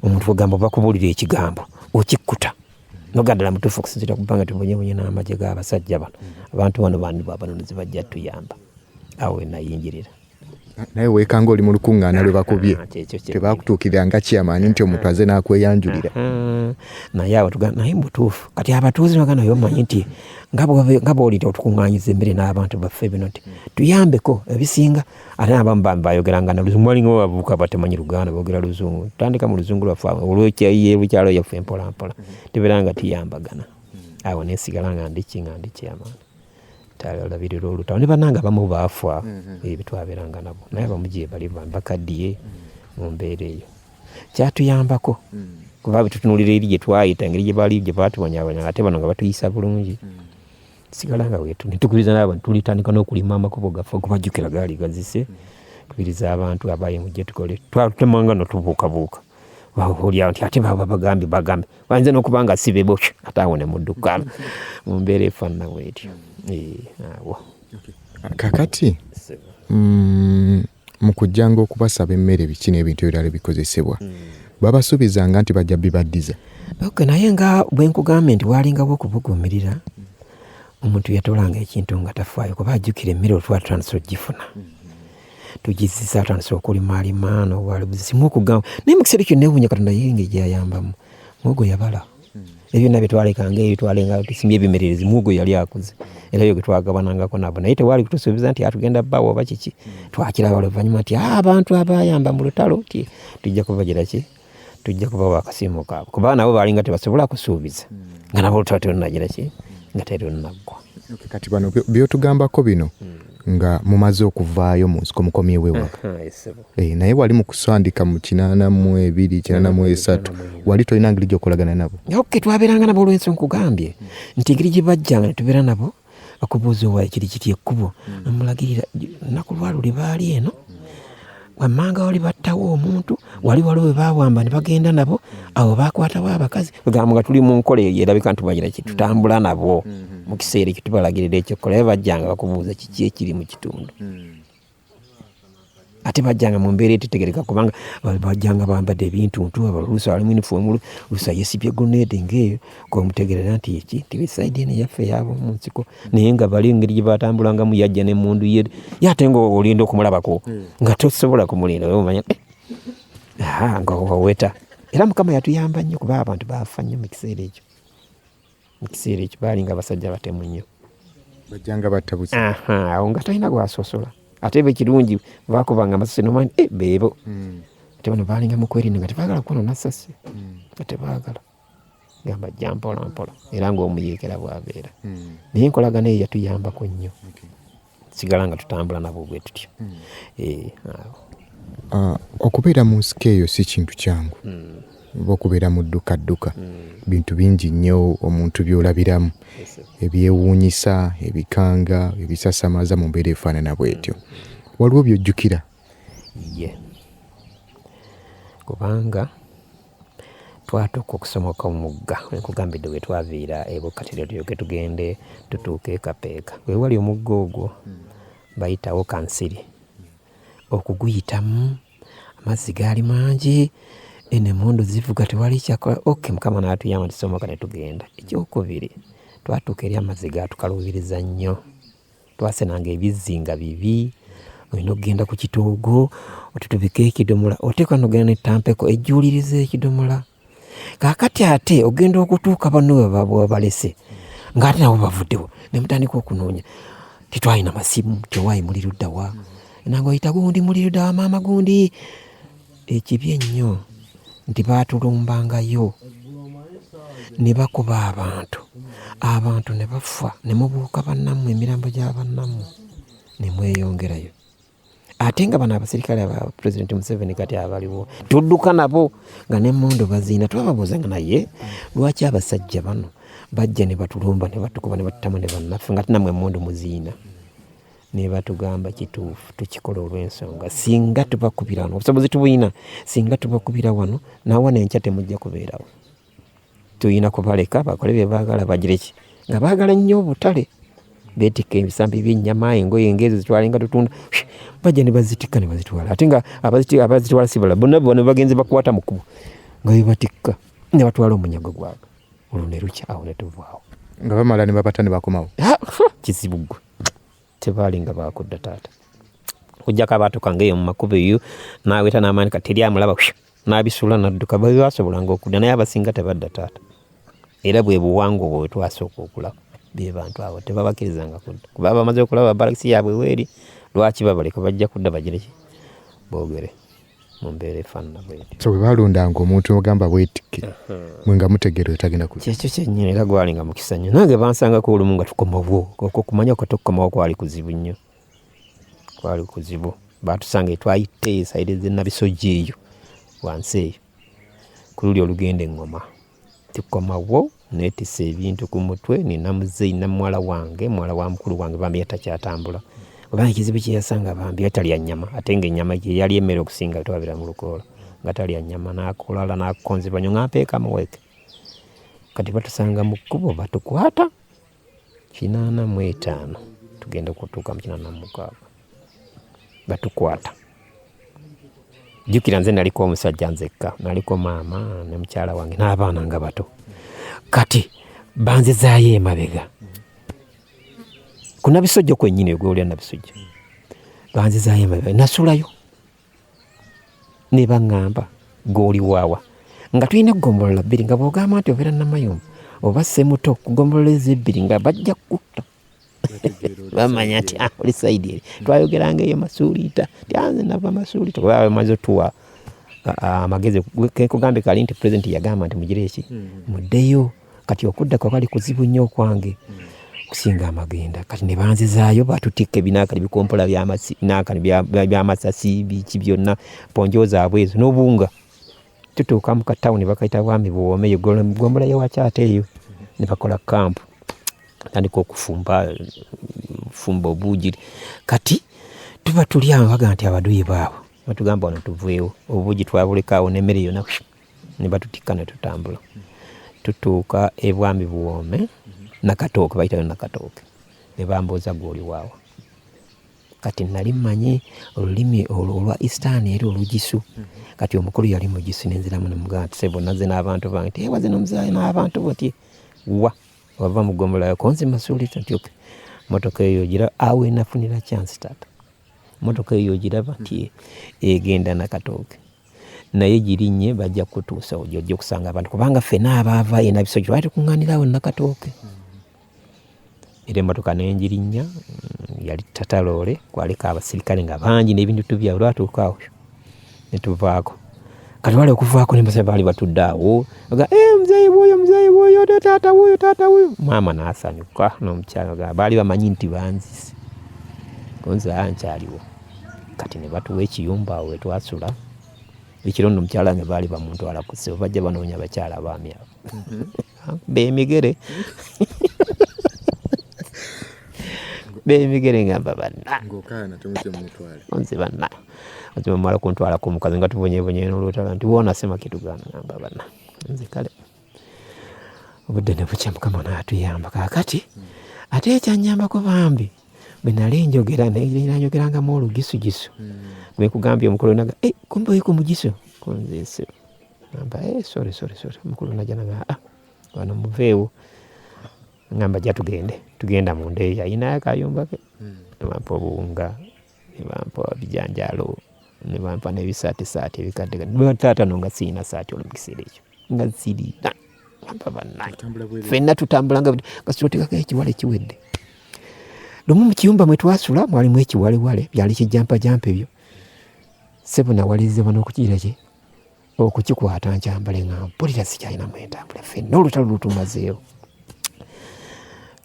omuntu ogamba bakubuulira ekigambo okikkuta nogaddala mutuufu okusinziira ku bbanga tubonyebonye n'amagye g'abasajja bano abantu bano bandi baabanoonezi bajja tuyamba awo enayingirira. naye weekanga oli mu lukuŋŋaana lwe bakubye tebakutuukirira nga kyamaani nti omuntu aze n'akweyanjulira naye abo tugamba naye mutuufu kati abatuuze bagana naye omanyi nti nga bw'oli otukuŋŋaanyiza emmere n'abantu baffe bino nti tuyambeko ebisinga ate abamu bayogeranga na luzungu walinga abavubuka batemanyi Luganda boogera Luzungu tutandika mu Luzungu lwaffe olw'ekyalo yaffe mpolampola tubeera nga tuyambagana awo nesigala nga ndiki amaani talabirira olutawo ne bannanga abamu baafa ebitwabeeranga nabo naye abamu gye bali bakaddiye mu mbeera eyo kyatuyambako kuba bitutunulira eri gye twayita engeri gye bali gye baatubonyabanya ate bano nga batuyisa bulungi sigala nga wetu netukubiriza n'abantu tulitandika n'okulima amakubo gaffe okubajjukira gaali gazise tukubiriza abantu abaye mujje tukole twatemanga notubuukabuuka olyawo nti ate baba bagambe bayinza n'okuba nga si bebosha ate awo ne muddukala mu mbeera efaanana bwetyo awo kakati mu kujjanga okubasaba emmere biki n'ebintu ebirala bikozesebwa babasuubizanga nti bajja bibaddiza naye nga bwe nkugambye nti waalingawo okubuguumirira omuntu yatolanga ekintu nga tafaayo kuba ajjukira emmere otwatandisa ogifuna tugizisa atandisa okulimaalima n'obwalibuzimu okugamba naye mu kiseera ekyo neewuunya Katonda ye engeri gy'ayambamu muwogo yabala ebyo byonna byetwalekanga eyo twalenga tusimbye ebimererezi muwogo yali akuze era ebyo getwagabanangako nabo naye tewaali kutusuubiza nti atugenda bbaawo oba kiki twakiraba oluvannyuma nti abantu abayamba mu lutalo ti tujja kubagira ki tujja kubawa akasiimo kaabwe kuba nabo baalinga tebasobola kusuubiza nga nabo olutalo terunagira ki nga terunaggwa kati bano byotugambako bino nga mumaze okuvaayo mu nsiko mukomyewo ewaka naye wali mu kusandika mu 82 83 wali tolina ngeri gy'okolagana nabo twabeeranga nabo olw'ensonga nkugambye nti engeri gye bajjanga ne tubeera nabo bakubuuza owa ekiri kiti ekkubo nomulagirira nnaku lwaluli baali eno wammanga wali battawo omuntu wali waliwo bwe baawamba ne bagenda nabo awo bakwatawo abakazi bagamba nga tuli mu nkola eyo erabika ntubagira ki tutambula nabo mu kiseera ekyo tubalagirira ekyokola ye bajjanga bakubuuza kiki ekiri mu kitundu ate bajjanga mu mbeera etetegereka kubanga bajjanga bambadde ebintuntu abaluusa walimu yunifoomu luusa yesibye grenade ng'eyo komutegerera nti eki tibisaidi eno yaffe yaabo mu nsiko naye nga bali engeri gye batambulangamu yajja n'emmundu ye ate nga olinda okumulabako nga tosobola kumulinda omanya nga waweta era Mukama yatuyamba nnyo kuba abantu baafa nnyo mu kiseera ekyo baali nga abasajja batemu nnyo bajjanga battabuzi awo nga talina gwasosola ate ekirungi bakubanga amasasi nomanyi beebo ate bano baalinga mu kwerinda nga tebaagala kukoona nasasi nga tebaagala gamba jja mpola mpola era ng'omuyeekera bw'abeera naye enkolagana eyo yatuyambako nnyo sigala nga tutambula nabo bwe tutyo okubeera mu nsiko eyo si kintu kyangu oba okubeera mu ddukadduka bintu bingi nnyo omuntu by'olabiramu ebyewuunyisa ebikanga ebisasamaza mu mbeera efaanana bwetyo waliwo by'ojjukira kubanga twatuuka okusomoka omugga nkugambidde bwe twaviira ebukatiro tulyoke tugende tutuuke ekapeeka wewali omugga ogwo bayitawo kansiri okuguyitamu amazzi gaali mangi enemondo zivuga tewali kyakola Mukama n'atuyamba tusomoka ne tugenda ekyokubiri twatuuka eri amazzi gaatukaluubiriza nnyo twasenanga ebizinga bibi olina okugenda ku kitoogo otutubika ekidomola oteeka nogenda netampeko ejjuuliriza ekidomola kaakati ate ogenda okutuuka banno babalese ng'ate nabo bavuddewo ne mutandika okunoonya titwalina masimu tewaayi muli ludda wa nanga oyita gundi muli ludda wa maama gundi ekibi ennyo nti baatulumbangayo ne bakuba abantu ne bafa ne mubuuka bannammwe emirambo gya bannammwe ne mweyongerayo ate nga bano abasirikale aba Pulezidenti Museveni kati abaliwo tudduka nabo nga n'emmondo baziina twababuuzanga naye lwaki abasajja bano bajja ne batulumba ne batukuba ne battamu ne bannaffe nga tinammwe emmondo muziina ne batugamba kituufu tukikola olw'ensonga singa tubakubira wano obusobozi tubuyina singa tubakubira wano nawa n'enkya temujja kubeerawo tuyina kubaleka bakole bye baagala bagire ki nga baagala nnyo obutale beetikka ebisambi by'ennyama engoye engeezo zitwalenga tutunda bajja ne bazitikka ne bazitwala ate nga abazitwala si balala bonna bano bagenzi bakwata mu kkubo nga bebatikka ne batwala omunyago gwabwe olwo ne lukya awo ne tuvaawo nga bamala ne babata ne bakomawo kizibu ggwe tebaali nga baakudda taata kujjako abaatuka ngaeyo mu makubo eyo n'aweta n'amaani kati eri amulaba n'abisula n'adduka basobolanga okudda naye abasinga tebadda taata era bwe buwangwa bwe twasooka okulaba be bantu abo tebabakirizanga kudda kuba bamaze okulaba barakisi yaabwe weeri lwaki babaleka bajja kudda bagireki boogere mu mbeera efaanana bweti so bwe balondanga omuntu ogamba bwetikke mwe nga mutegeera etagenda kudda kyekyo kyennyini era gwalinga mu kisa nnyo nange bansangako olumu nga tukomabwo okumanya ko tukukomawo kwali kuzibu nnyo kwali kuzibu baatusanga etwayite esaide z'ennabisojja eyo wansi eyo ku luli olugenda eŋŋoma tukomawo neetisa ebintu ku mutwe nina muzeeyi na muwala wange muwala wa mukulu wange bambi yatakyatambula kubanga ekizibu kye yasanga bambi yatalya nnyama ate ng'ennyama gye yali emmere okusinga twabira mu lukoola nga talya nnyama n'akolala n'akonziba nnyo ng'ampeeka muweke kati batusanga mu kkubo batukwata 85 tugenda kutuuka mu 86 batukwata jjukira nze naliko omusajja nzekka naliko maama ne mukyala wange n'abaana nga bato kati banzizaayo emabega ku nabisojja kwennyini ogwolya nabisojja banzizaayo emabega nasulayo ne baŋŋamba gw'oli waawa nga tulina egombolola bbiri nga bw'ogamba nti obeera Namayumba oba Ssemuto kugombolola ezebbiri nga bajja kutta bamanya nti oli sayidi eri twayogeranga eyo masuuliita tyanze nava masuuliita kuba bamaze otuwa amagezi kekugambe kali nti pulezidenti yagamba nti mugire eki muddeyo kati okudda kwa kali kuzibu nnyo okwange kusinga amagenda kati ne banzizaayo batutikka ebinaakali bikompola by'amasasi biki byonna ponjo zaabwe ezo n'obuwunga tutuuka mu katawuni bakayita bwami buwome eyo gombola yewakyate eyo ne bakola kampu tandika okufumba obuujiri kati tuba tuli awo baga nti abaduyi baabwe batugamba wano tuveewo obuugi twabulekaawo n'emmere yonna ne batutikka ne tutambula tutuuka ebwami buwome nakatooke bayitayo nakatooke ne bambuuza gw'oli waawa kati nali mmanyi olulimi olwa Eastern eri olugisu kati omukulu yali mugisu nenziramu nemugamba nti sebo nazze n'abantu bange ti ewaze nomuzaayo n'abantu bo nti wa wava mu ggombolola konzi masuuliita nti oke motoka eyo gira awe nafunira chance taata motoka eyo giraba nti egenda nakatooke naye girinnye bajja kutuusa ojja okusanga abantu kubanga ffena abaava enabisojja twali tukuŋŋaanirawo nakatooke era emmotoka nengirinnya yali tataloole kwaliko abasirikale nga bangi n'ebintu tubyabwe lwatuuka awo ne tuvaako kati wali okuvaako nembasa baali batudde awo muzeeyi bwoyo taata wuyo maama n'asanyuka n'omukyala baali bamanyi nti banzise konze nkyaliwo kati ne batuwa ekiyumba awo wetwasula ekiro nno omukyala wange baali bamuntwala ku ssebo bajja banoonya abakyala abaami abo bemigere bemigere ngamba banna onze banna ozimamala kuntwalako omukazi nga tubonyebonye n'olwetala nti woona sema kitugana ngamba banna nze kale obudde ne bukya mukama n'atuyamba kaakati ate ekyanyambako bambi bwe nali njogera nanjogerangamu olugisugisu bwe nkugambye omukulu naga kumbe oyiko mugisu kunzise ngamba sorry omukulu najja naga wano muveewo ngamba jja tugenda mu ndeeya ayinayo akayumba ke nebampa obuwunga nebampa bijanjalo nebampa nebisaatisaati ebikadde taata no nga siina saati olwo mu kiseera ekyo nga ziriina ngamba bannange ffenna tutambulanga nga sitotekako ekiwala ekiwedde lumu mu kiyumba mwe twasula mwalimu ekiwalewale byali kijampa ebyo ssebo nawalirizibwa n'okukigira ki okukikwata nkyambale nga mpulira sikyalinamu entambula ffenna olutalo lutumazeewo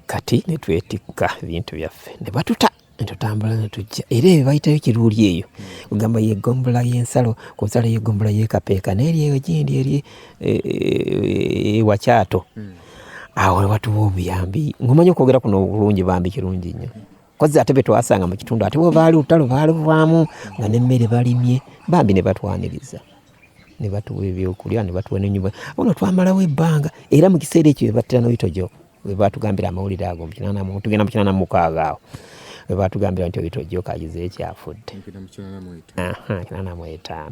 kati ne twetikka ebintu byaffe ne batuta ne tutambula ne tujja era ebyo bayitayo kiruuli eyo kugamba yeggombola y'ensalo ku nsalo yeggombola y'ekapeeka n'eri eyo gindi eri ewakyato awo ne batuwa obuyambi ng'omanyi okwogera kuno obulungi bambi kirungi nnyo kozi ate be twasanga mu kitundu ate bwe baali olutalo baaluvaamu nga n'emmere balimye bambi ne batwaniriza ne batuwa ebyokulya ne batuwa n'ennyumba ono twamalawo ebbanga era mu kiseera ekyo be battira n'oyitojo we batugambira amawulire ago tugenda mu 86 awo we batugambira nti oyitojo kagize ekyafudde 85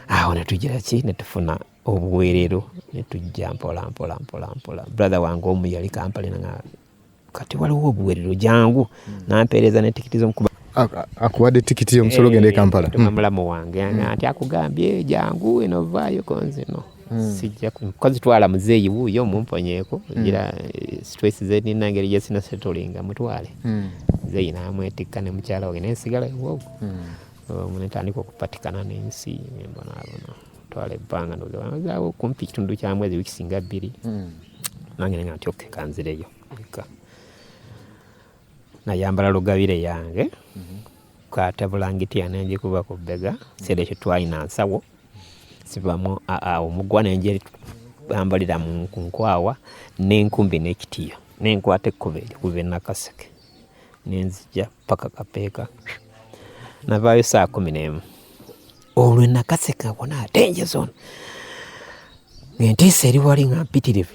awo ne tugira ki ne tufuna obuweerero ne tujja mpola brother wange omu yali Kampala nga kati waliwo obuweerero jangu nampeereza n'etikiti z'omukuba akuwadde tikiti y'omusolo gende Kampala. Tuma mulamu wange ati akugambye jangu eno vaayo konzino. Sijja kozitwala muzeeyi wuuyo mumponyeeko gira stress ze nina ngeri gye sina settlinga mutwale. Muzeeyi n'amwetikka ne mukyala wange n'ensigala ewo. Netandika okupatikana n'ensi mbona twala ebbanga ndogaawo kumpi ekitundu kya mwezi wikisinga 2. Nange nga nti okay kanzireyo. Nayambala lugabire yange kwata bulangiti yanenje kuba ku bbega sere ekyo twalina nsawo sibamu omugwa nenje bambalira mu nkwawa n'enkumbi n'ekitiyo n'enkwata ekkuba kuva Nakaseke nenzija paka Kapeeka navaayo saa 11 olwo Nakaseke wona atenje zona ngentiisa eri wali nga mpitirivu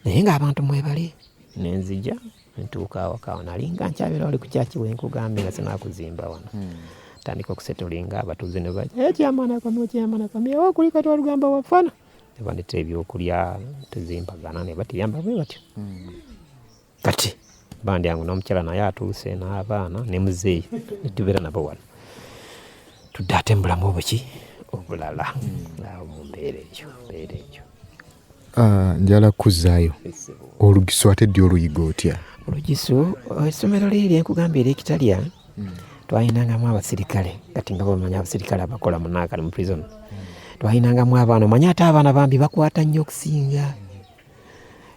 naye ng'abantu mwebali nenzija ntuuka awaka nalinga nkyabira wali ku kyaki wenkugambye nga sinakuzimba wano. Tandika okusetulinga abatuuze ne bajja ekyamana kamye okuli kati walugamba wafana ne bandetera ebyokulya tuzimbagana ne batiyamba bwe batyo. Kati bandi yangu n'omukyala naye atuuse n'abaana ne muzeeyi ne tubeera nabo wano tudde ate mbulamu obulala awo mu mbeera eyo. Njala kuzzaayo olugiso ate ddi oluyiga otya? Olugiso essomero liri enkugambye ery'Ekitalya twalinangamu abasirikale kati nga bamanya abasirikale abakola mu Nankana mu prison. Twalinangamu abaana omanye ate abaana bambi bakwata nnyo okusinga.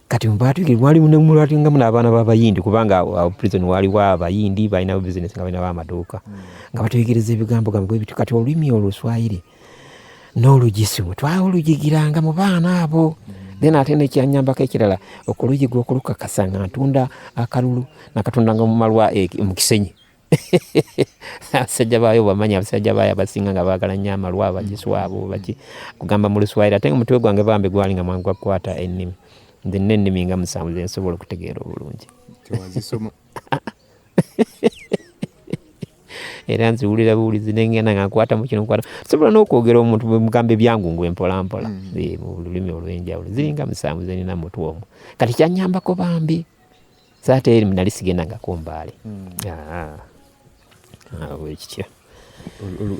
Kati mubatwigire wali mulwatingamu n'abaana b'abayindi kubanga prison waliwo abayindi balina business nga balina b'amaduuka nga batuyigiriza ebigambo bwe bitu. Kati olulimi Oluswayiri n'olugiso twalugigiranga mu baana abo. Then ate nekyanyambako ekirala okuluyiga okulukakasa nga ntunda akalulu nakatundanga mu malwa mu Kisenyi. Abasajja baayo bamanya abasajja baayo abasinga nga baagala nnyo amalwa abagiswabo baki kugamba mu Luswayiri ate nga omutwe gwange bambi gwali nga mwangu kukwata ennimi nze n'ennimi nga 7 ze nsobola okutegeera obulungi. Era nziwulira buwulizi nengenda nga nkwata mu kino nkwata sobola n'okwogera omuntu bwe mugambe byangungu empolampola mu lulimi olw'enjawulo ziringa 7 ze nina mutwe omwo. Kati kyanyambako bambi saate eri nali sigendangako mbaale. Bwekityo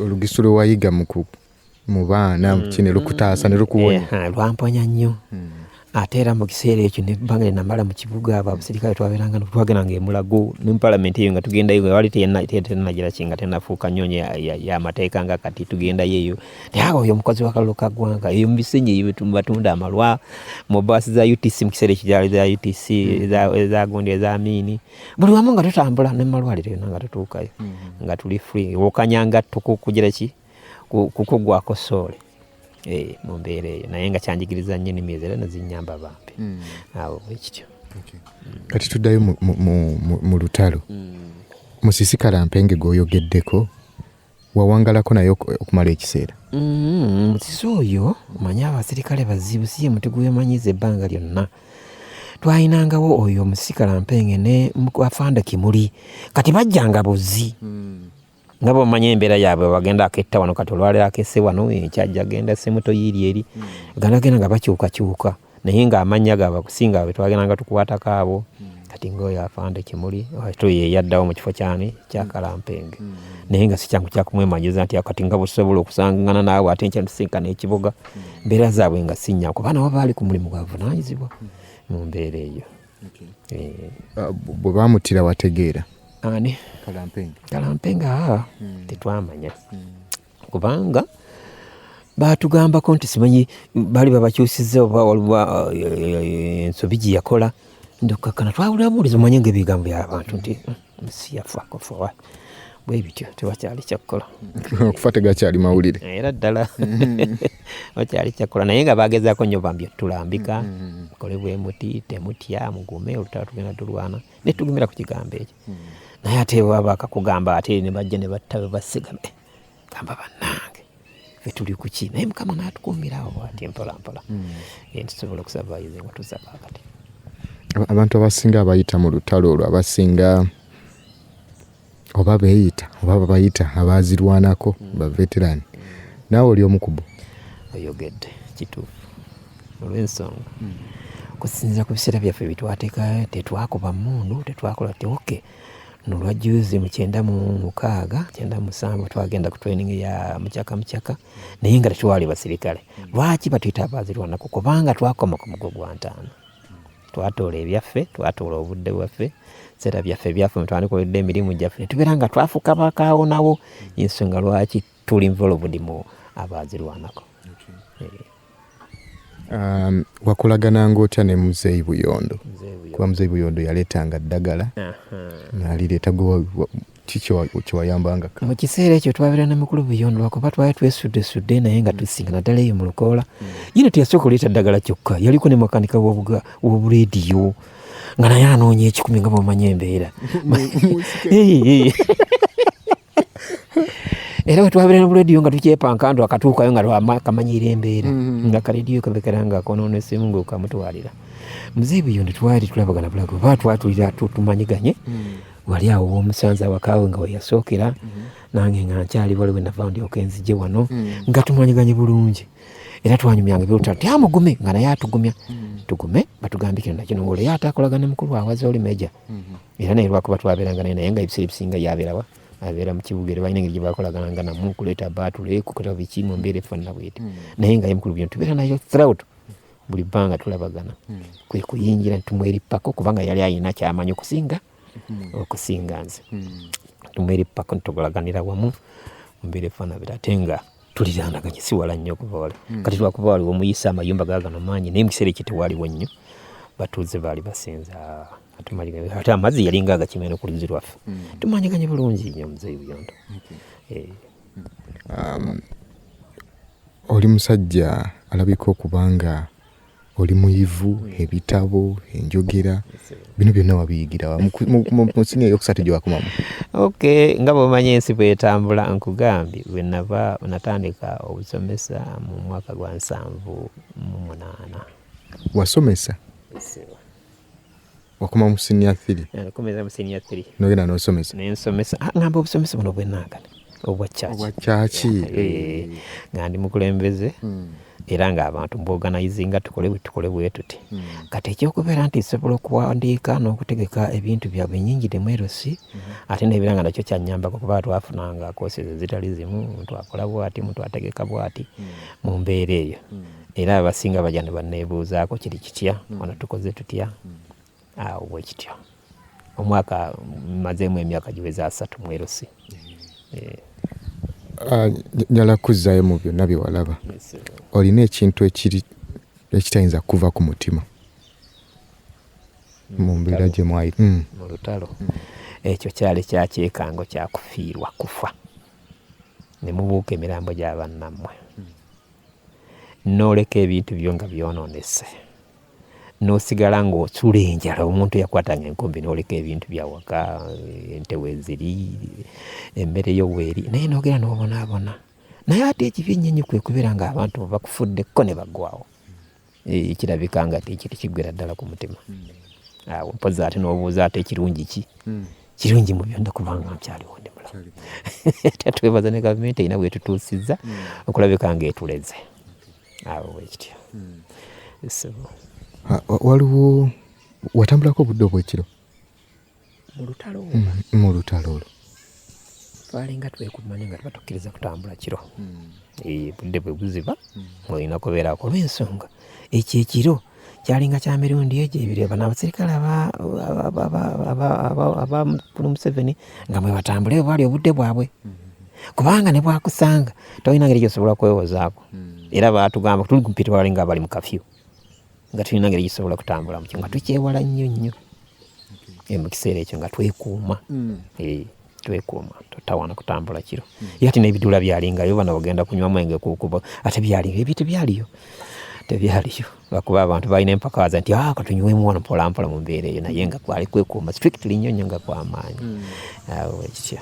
olugiso lwe wayiga mu baana kino lukutaasa ne lukuwonya? Lwamponya nnyo. Ate era mu kiseera ekyo ne bbanga namala mu kibuga abasirikale twagendanga e Mulago ne palamenti eyo nga tugendayo wali tenagira kinga tenafuuka nnyonyo y'amateeka nga kati tugendayo eyo. Naye oyo omukozi w'akalulu ka ggwanga eyo mu Bisenyi eyo batunda amalwa mu baasi za UTC mu kiseera ekigyali za UTC eza Gundi eza Amini buli wamu nga tutambula ne malwaliro yonna nga tutuukayo nga tuli free wokanyanga tukukugira ki kukugwako soole. Mu mbeera eyo naye nga kyanjigiriza nnyo ennimi era nezinnyamba bambi. Awo bwekityo. Kati tuddayo mu lutalo. Musisi Mpenge gw'oyogeddeko wawangalako naye okumala ekiseera? Musisi oyo omanyi abasirikale bazibu si ye muti gwemanyiza ebbanga lyonna. Twalinangawo oyo Musisi Mpenge ne Afanda Kimuli kati bajjanga buzi. Nga bamanya embeera yaabwe bagenda aketta wano kati olwaliro akesse wano ekyajja agenda Ssemuto yiiri eri gandagenda nga bakyukakyuka naye ng'amannya gaabwe kusinga bwe twagendanga tukwatako abo kati ng'oyo Afande Kimuli ate ye yaddawo mu kifo kyani kya Kalampenge naye nga si kyangu kyakumwemanyiza nti kati nga busobola okusangana naawe ate nkya tusinkana ekibuga mbeera zaabwe nga si nnyangu kuba nabo baali ku mulimu gwa buvunaanyizibwa mu mbeera eyo. Bwe baamutira wategeera? Ani? Kalampenge tetwamanya kubanga batugambako nti simanyi baali babakyusizza oba waliwo ensobi gye yakola ndokakana twawulira buulizi omanye ng'ebigambo by'abantu nti si yafakofowa bwe bityo tewakyali kyakukola okufa tegakyali mawulire era ddala wakyali kyakukola naye nga bagezaako nnyo bambi tulambika mukole bwe muti temutya mugume olutalo tugenda tulwana ne tugumira ku kigambo ekyo. Naye ate waba akakugamba ate ne bajja ne batta basigame gamba bannange ffe tuli ku ki naye Mukama n'atukuumirawo ati mpolampola tusobola okusavayiza nga tuzaba kati. Abantu abasinga abayita mu lutalo olwo abasinga oba beeyita oba babayita abaazirwanako ba veterani naawe oli omukubo? Oyogedde kituufu olw'ensonga kusinziira ku biseera byaffe bitwateeka tetwakuba mmundu tetwakola ti oke nolwa juzi mu 1997 twagenda ku training ya muchaka naye nga tetwali basirikale. Lwaki batuyita abaazirwanako? Kubanga twakoma ku mugo gwa ntaana, twatoola ebyaffe, twatoola obudde bwaffe, seera byaffe mutwandikoledde emirimu gyaffe, netubeera nga twafuuka bakaawo nawo. Ensonga lwaki tuli involved mu abaazirwanako. Wakolagananga otya ne Muzeeyi Buyondo? Kuba Muzeeyi Buyondo yaleetanga ddagala n'alireeta kiwayambanga? Mu kiseera ekyo twabeera ne mukulu Buyondo lwakuba twali twesudde naye nga tusinga naddala eyo mu Lukoola. Yino teyasooka okuleeta ddagala kyokka, yaliko ne makanika w'obuleediyo nga naye anoonya ekikumi nga bw'omanyi embeera. Era bwe twabeera n'obuleediyo nga tukyepankando akatuukayo nga kamanyiira embeera nga kaleediyo kabekera nga akonoonesimu ng'okamutwalira. Muzeeyi Buyondo twali tulabagana bulago oba twatulira tumanyiganye. Wali awo w'omusanze awakaawe nga weyasookera, nange nga nkyali waliwo nava ndyoka enzije wano nga tumanyiganye bulungi. Era twanyumyanga ebyolutalo tyamugume nga naye atugumya. Tugume batugambye kino nakino ng'olwo ye ataakolagana mukulu awaza oli meja. Era naye lwakuba twabeeranga naye nga ebiseera ebisinga yabeerawa, abeera mu kibuga era balina engeri gye bakolagananga namu kuleeta baatule kukola biki mu mbeera efaanana bw'eti. Naye nga ye mukulu Buyondo tubeera nayo throughout buli bbanga tulabagana. Kwe kuyingira ntumwerippako kubanga yali ayina kyamanyi okusinga nze. Tumwerippako ntugolaganira wamu mu mbeera efaanana bw'eti ate nga tuliraanaganye si wala nnyo okuva wala. Kati lwakuba waliwo omuyisa amayumba gaagano mangi naye mu kiseera ekyo tewaaliwo nnyo, batuuze baali basinza tumanyiganye. Ate amazzi yalinga agakimera ku luzzi lwaffe. Tumanyiganye bulungi nnyo Muzeeyi Buyondo. Oli musajja alabika okubanga oli muyivu, ebitabo, enjogera, bino byonna wabiyigira wa mu siniya eyokusatu gye wakomamu? Nga bw'omanyi ensi bw'etambula, nkugambye bwe natandika obusomesa mu mwaka gwa 1978. Wasomesa? Wakoma mu siniya 3? Nakomeza mu siniya 3. Nogenda n'osomesa? Nensomesa ngamba obusomesa buno bwennaagala obwa kyaki nga ndi mukulembeze era ng'abantu mboganizinga tukole bwe tuti. Kati ekyokubeera nti nsobola okuwandiika n'okutegeka ebintu byabwe nnyingi mwerosi, ate n'ebeera nga nakyo kyannyambako kuba twafunanga kosi ezitali zimu, twakola bwati, twategeka bwati mu mbeera eyo. Era abasinga bajja ne banneebuuzaako kiri kitya, wano tukoze tutya, awo bwe kityo. Omwaka mazeemu emyaka giweza 3 mwerosi. Njala kuzzaayo mu byonna bye walaba, olina ekintu ekitayinza kuva ku mutima mu mbeera gye mwali mu lutalo? Ekyo kyali kyakyekango kyakufiirwa kufa ne mubuuka emirambo gya bannammwe, n'oleka ebintu byo nga byonoonese, n'osigala ng'osula enjala. Omuntu yakwatanga enkumbi n'oleka ebintu byawaka, ente weeziri, emmere yo weeri, naye n'ogera n'obonaabona. Naye ate ekibi ennyo kwe kubeera ng'abantu bakufuddeko ne baggwawo. Kirabika nga tekiri kiggwera ddala ku mutima. Awo mpozi ate n'obuuza ate ekirungi ki? Kirungi mu byonna kubanga nkyaliwo ndi mulamu. Twebaza ne gavumenti erina bwetutuusizza okulabika ng'etuleze. Awo bwekityo. Waliwo watambulako obudde obw'ekiro? Mu lutalo olwo twalinga twekumanya nga tebatukkiriza kutambula kiro. Budde bwe buziba olina kubeerako olw'ensonga ekyo ekiro kyalinga kya mirundi egyo ebiri. Bano abaserikale aba Museveni nga mwe batambule bwali obudde bwabwe, kubanga ne bwakusanga tolina ngeri gyosobola kwewozaako. Era baatugamba tuli kumpita balinga abali mu kafyu nga tulina ngeri gisobola kutambula mukyo nga tukyewala nnyo mu kiseera ekyo nga twekuuma. Twekuuma totawana kutambula kiro. Ate n'ebidula byalingayo, bano bagenda kunywa mwenge kukuba, ate byaliyo ebyo tebyaliyo lwakuba abantu balina empakaaza nti katunywemu wano mpolampola mu mbeera eyo, naye nga kwali kwekuuma strictly nnyo nga kwamaanyi. Awo ekityo.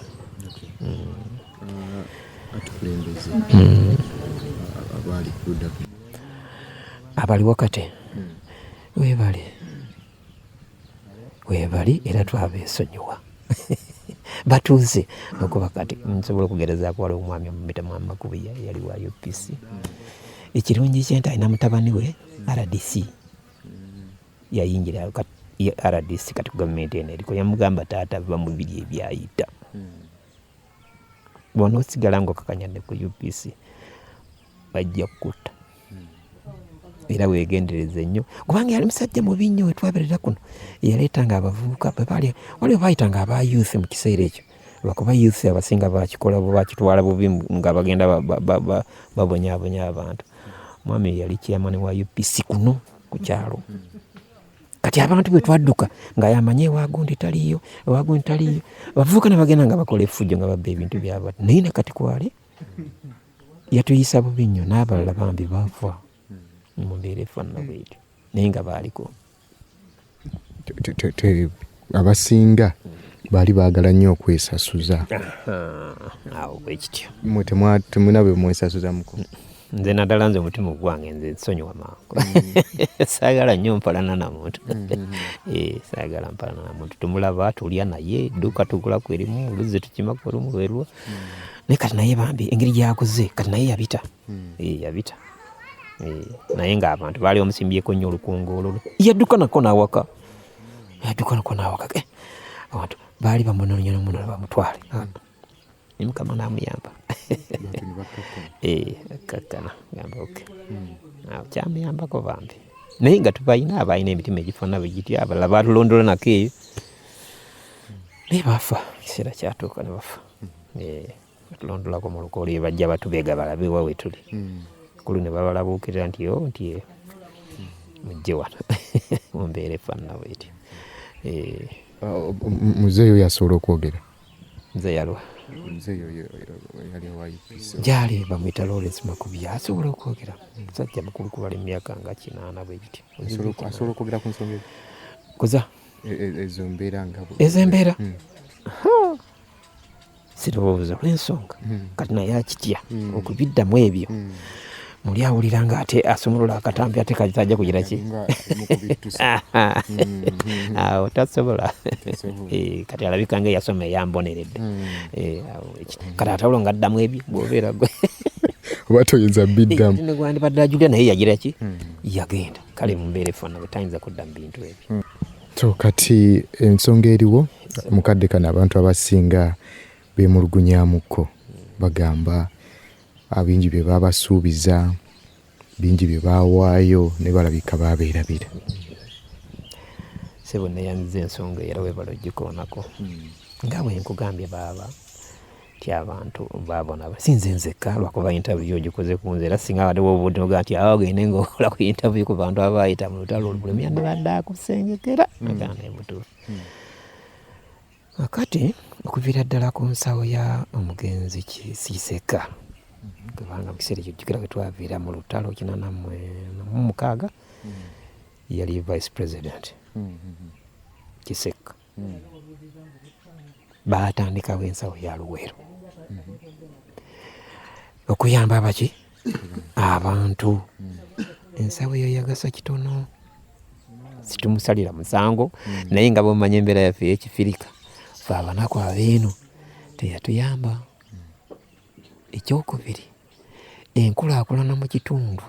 Abali wakati weebali era twabeesonyiwa batuuze okuba kati nsobola okugerezaako. Waliwo omwami omumitamu Makubiya yali wa UPC. Ekirungi kyente alina mutabani we RDC yayingira ya RDC kati ku gavumenti eno eriko yamugamba taata biba mu biri ebyayita bona osigala ng'okakanyadde ku UPC bajja kukutta era weegendereze nnyo kubanga yali musajja mubi nnyo wetwaberera kuno yaleetanga abavubuka waliwo baayitanga aba youth mu kiseera ekyo lwakuba youth abasinga bakikola bakitwala bubi nga bagenda babonyaabonya abantu. Mwami yali chairman wa UPC kuno ku kyalo kati abantu bwe twadduka nga yamanye ewagundi taliyo bavubuka ne bagenda nga bakola effujjo nga babba ebintu by'abantu naye ne kati kwali yatuyisa bubi nnyo n'abalala bambi baava mu mbeera efaanana bwetyo naye nga baaliko abasinga baali baagala nnyo okwesasuza. Awo bwekityo mmwe temuna bwe mwesasuza muko? Nze naddala nze omutima gwange nze nsonyiwa mangu saagala nnyo mpalana na muntu saagala mpalana na muntu tumulaba tulya naye edduuka tugula ku erimu oluze tukimaku olumu lwerwa naye kati naye bambi engeri gyakuze kati naye yabita yabita naye ng'abantu baali bamusimbyeko nnyo olukungoolo yadduka nako n'awaka abantu baali bamunonyona bamutwale Mukama n'amuyamba kakkana gamba oke kyamuyambako bambi naye nga tubalina abalina emitima egifaana bwe gityo abalala baatulondola nako eyo naye bafa ekiseera kyatuuka ne bafa batulondolako mu lukoolo eyo bajja batubeega balabe wa we tuli kulu ne babalabuukirira nti mujje wano mu mbeera efaanana bwetyo. Muzeeyo yasobola okwogera? Nze yalwa gyali bamwita Lawrence Makubya asobola okwogera musajja mukulu kubala emyaka nga 80 bwe gityo. Asobola okwogera ku nsonga kuza ezo embeera sirowooza olw'ensonga kati naye akitya okubiddamu ebyo muli awulira nga ate asumulula akatambi ate kajja kugira ki awo tasobola kati alabika nga eyasoma eyamboneredde kati atawulo nga addamu ebyo bw'obeera gwe oba toyinza biddamu negwandibadde ajulira naye yagira ki yagenda kale mu mbeera efaana bwe tayinza kudda mu bintu ebyo. So kati ensonga eriwo mukadde kano abantu abasinga beemulugunyaamuko bagamba abingi bye babasuubiza bingi bye baawaayo ne balabika baabeerabira. Sebo neyanziza ensonga era webala ogikoonako nga bwe nkugambye baaba ti abantu baabona sinze nzekka lwakuba interview ogikoze ku nze era singa waddewo obudde nogaa nti ogende ngaokola ku interview ku bantu abaayita mu lutalo olubulemya ne badde akusengekera agaana ebutuufu. Akati okuviira ddala ku nsawo ya omugenzi Kiseka kubanga mu kiseera ekyo jjukira bwe twaviira mu lutalo 86 yali vice president Kiseka baatandikawo ensawo ya Luweero okuyamba abaki abantu. Ensawo eyo yagasa kitono situmusalira musango naye nga bwemanya embeera yaffe ey'ekifirika fe abanaku abeeno teyatuyamba. Ekyokubiri enkulaakulana mu kitundu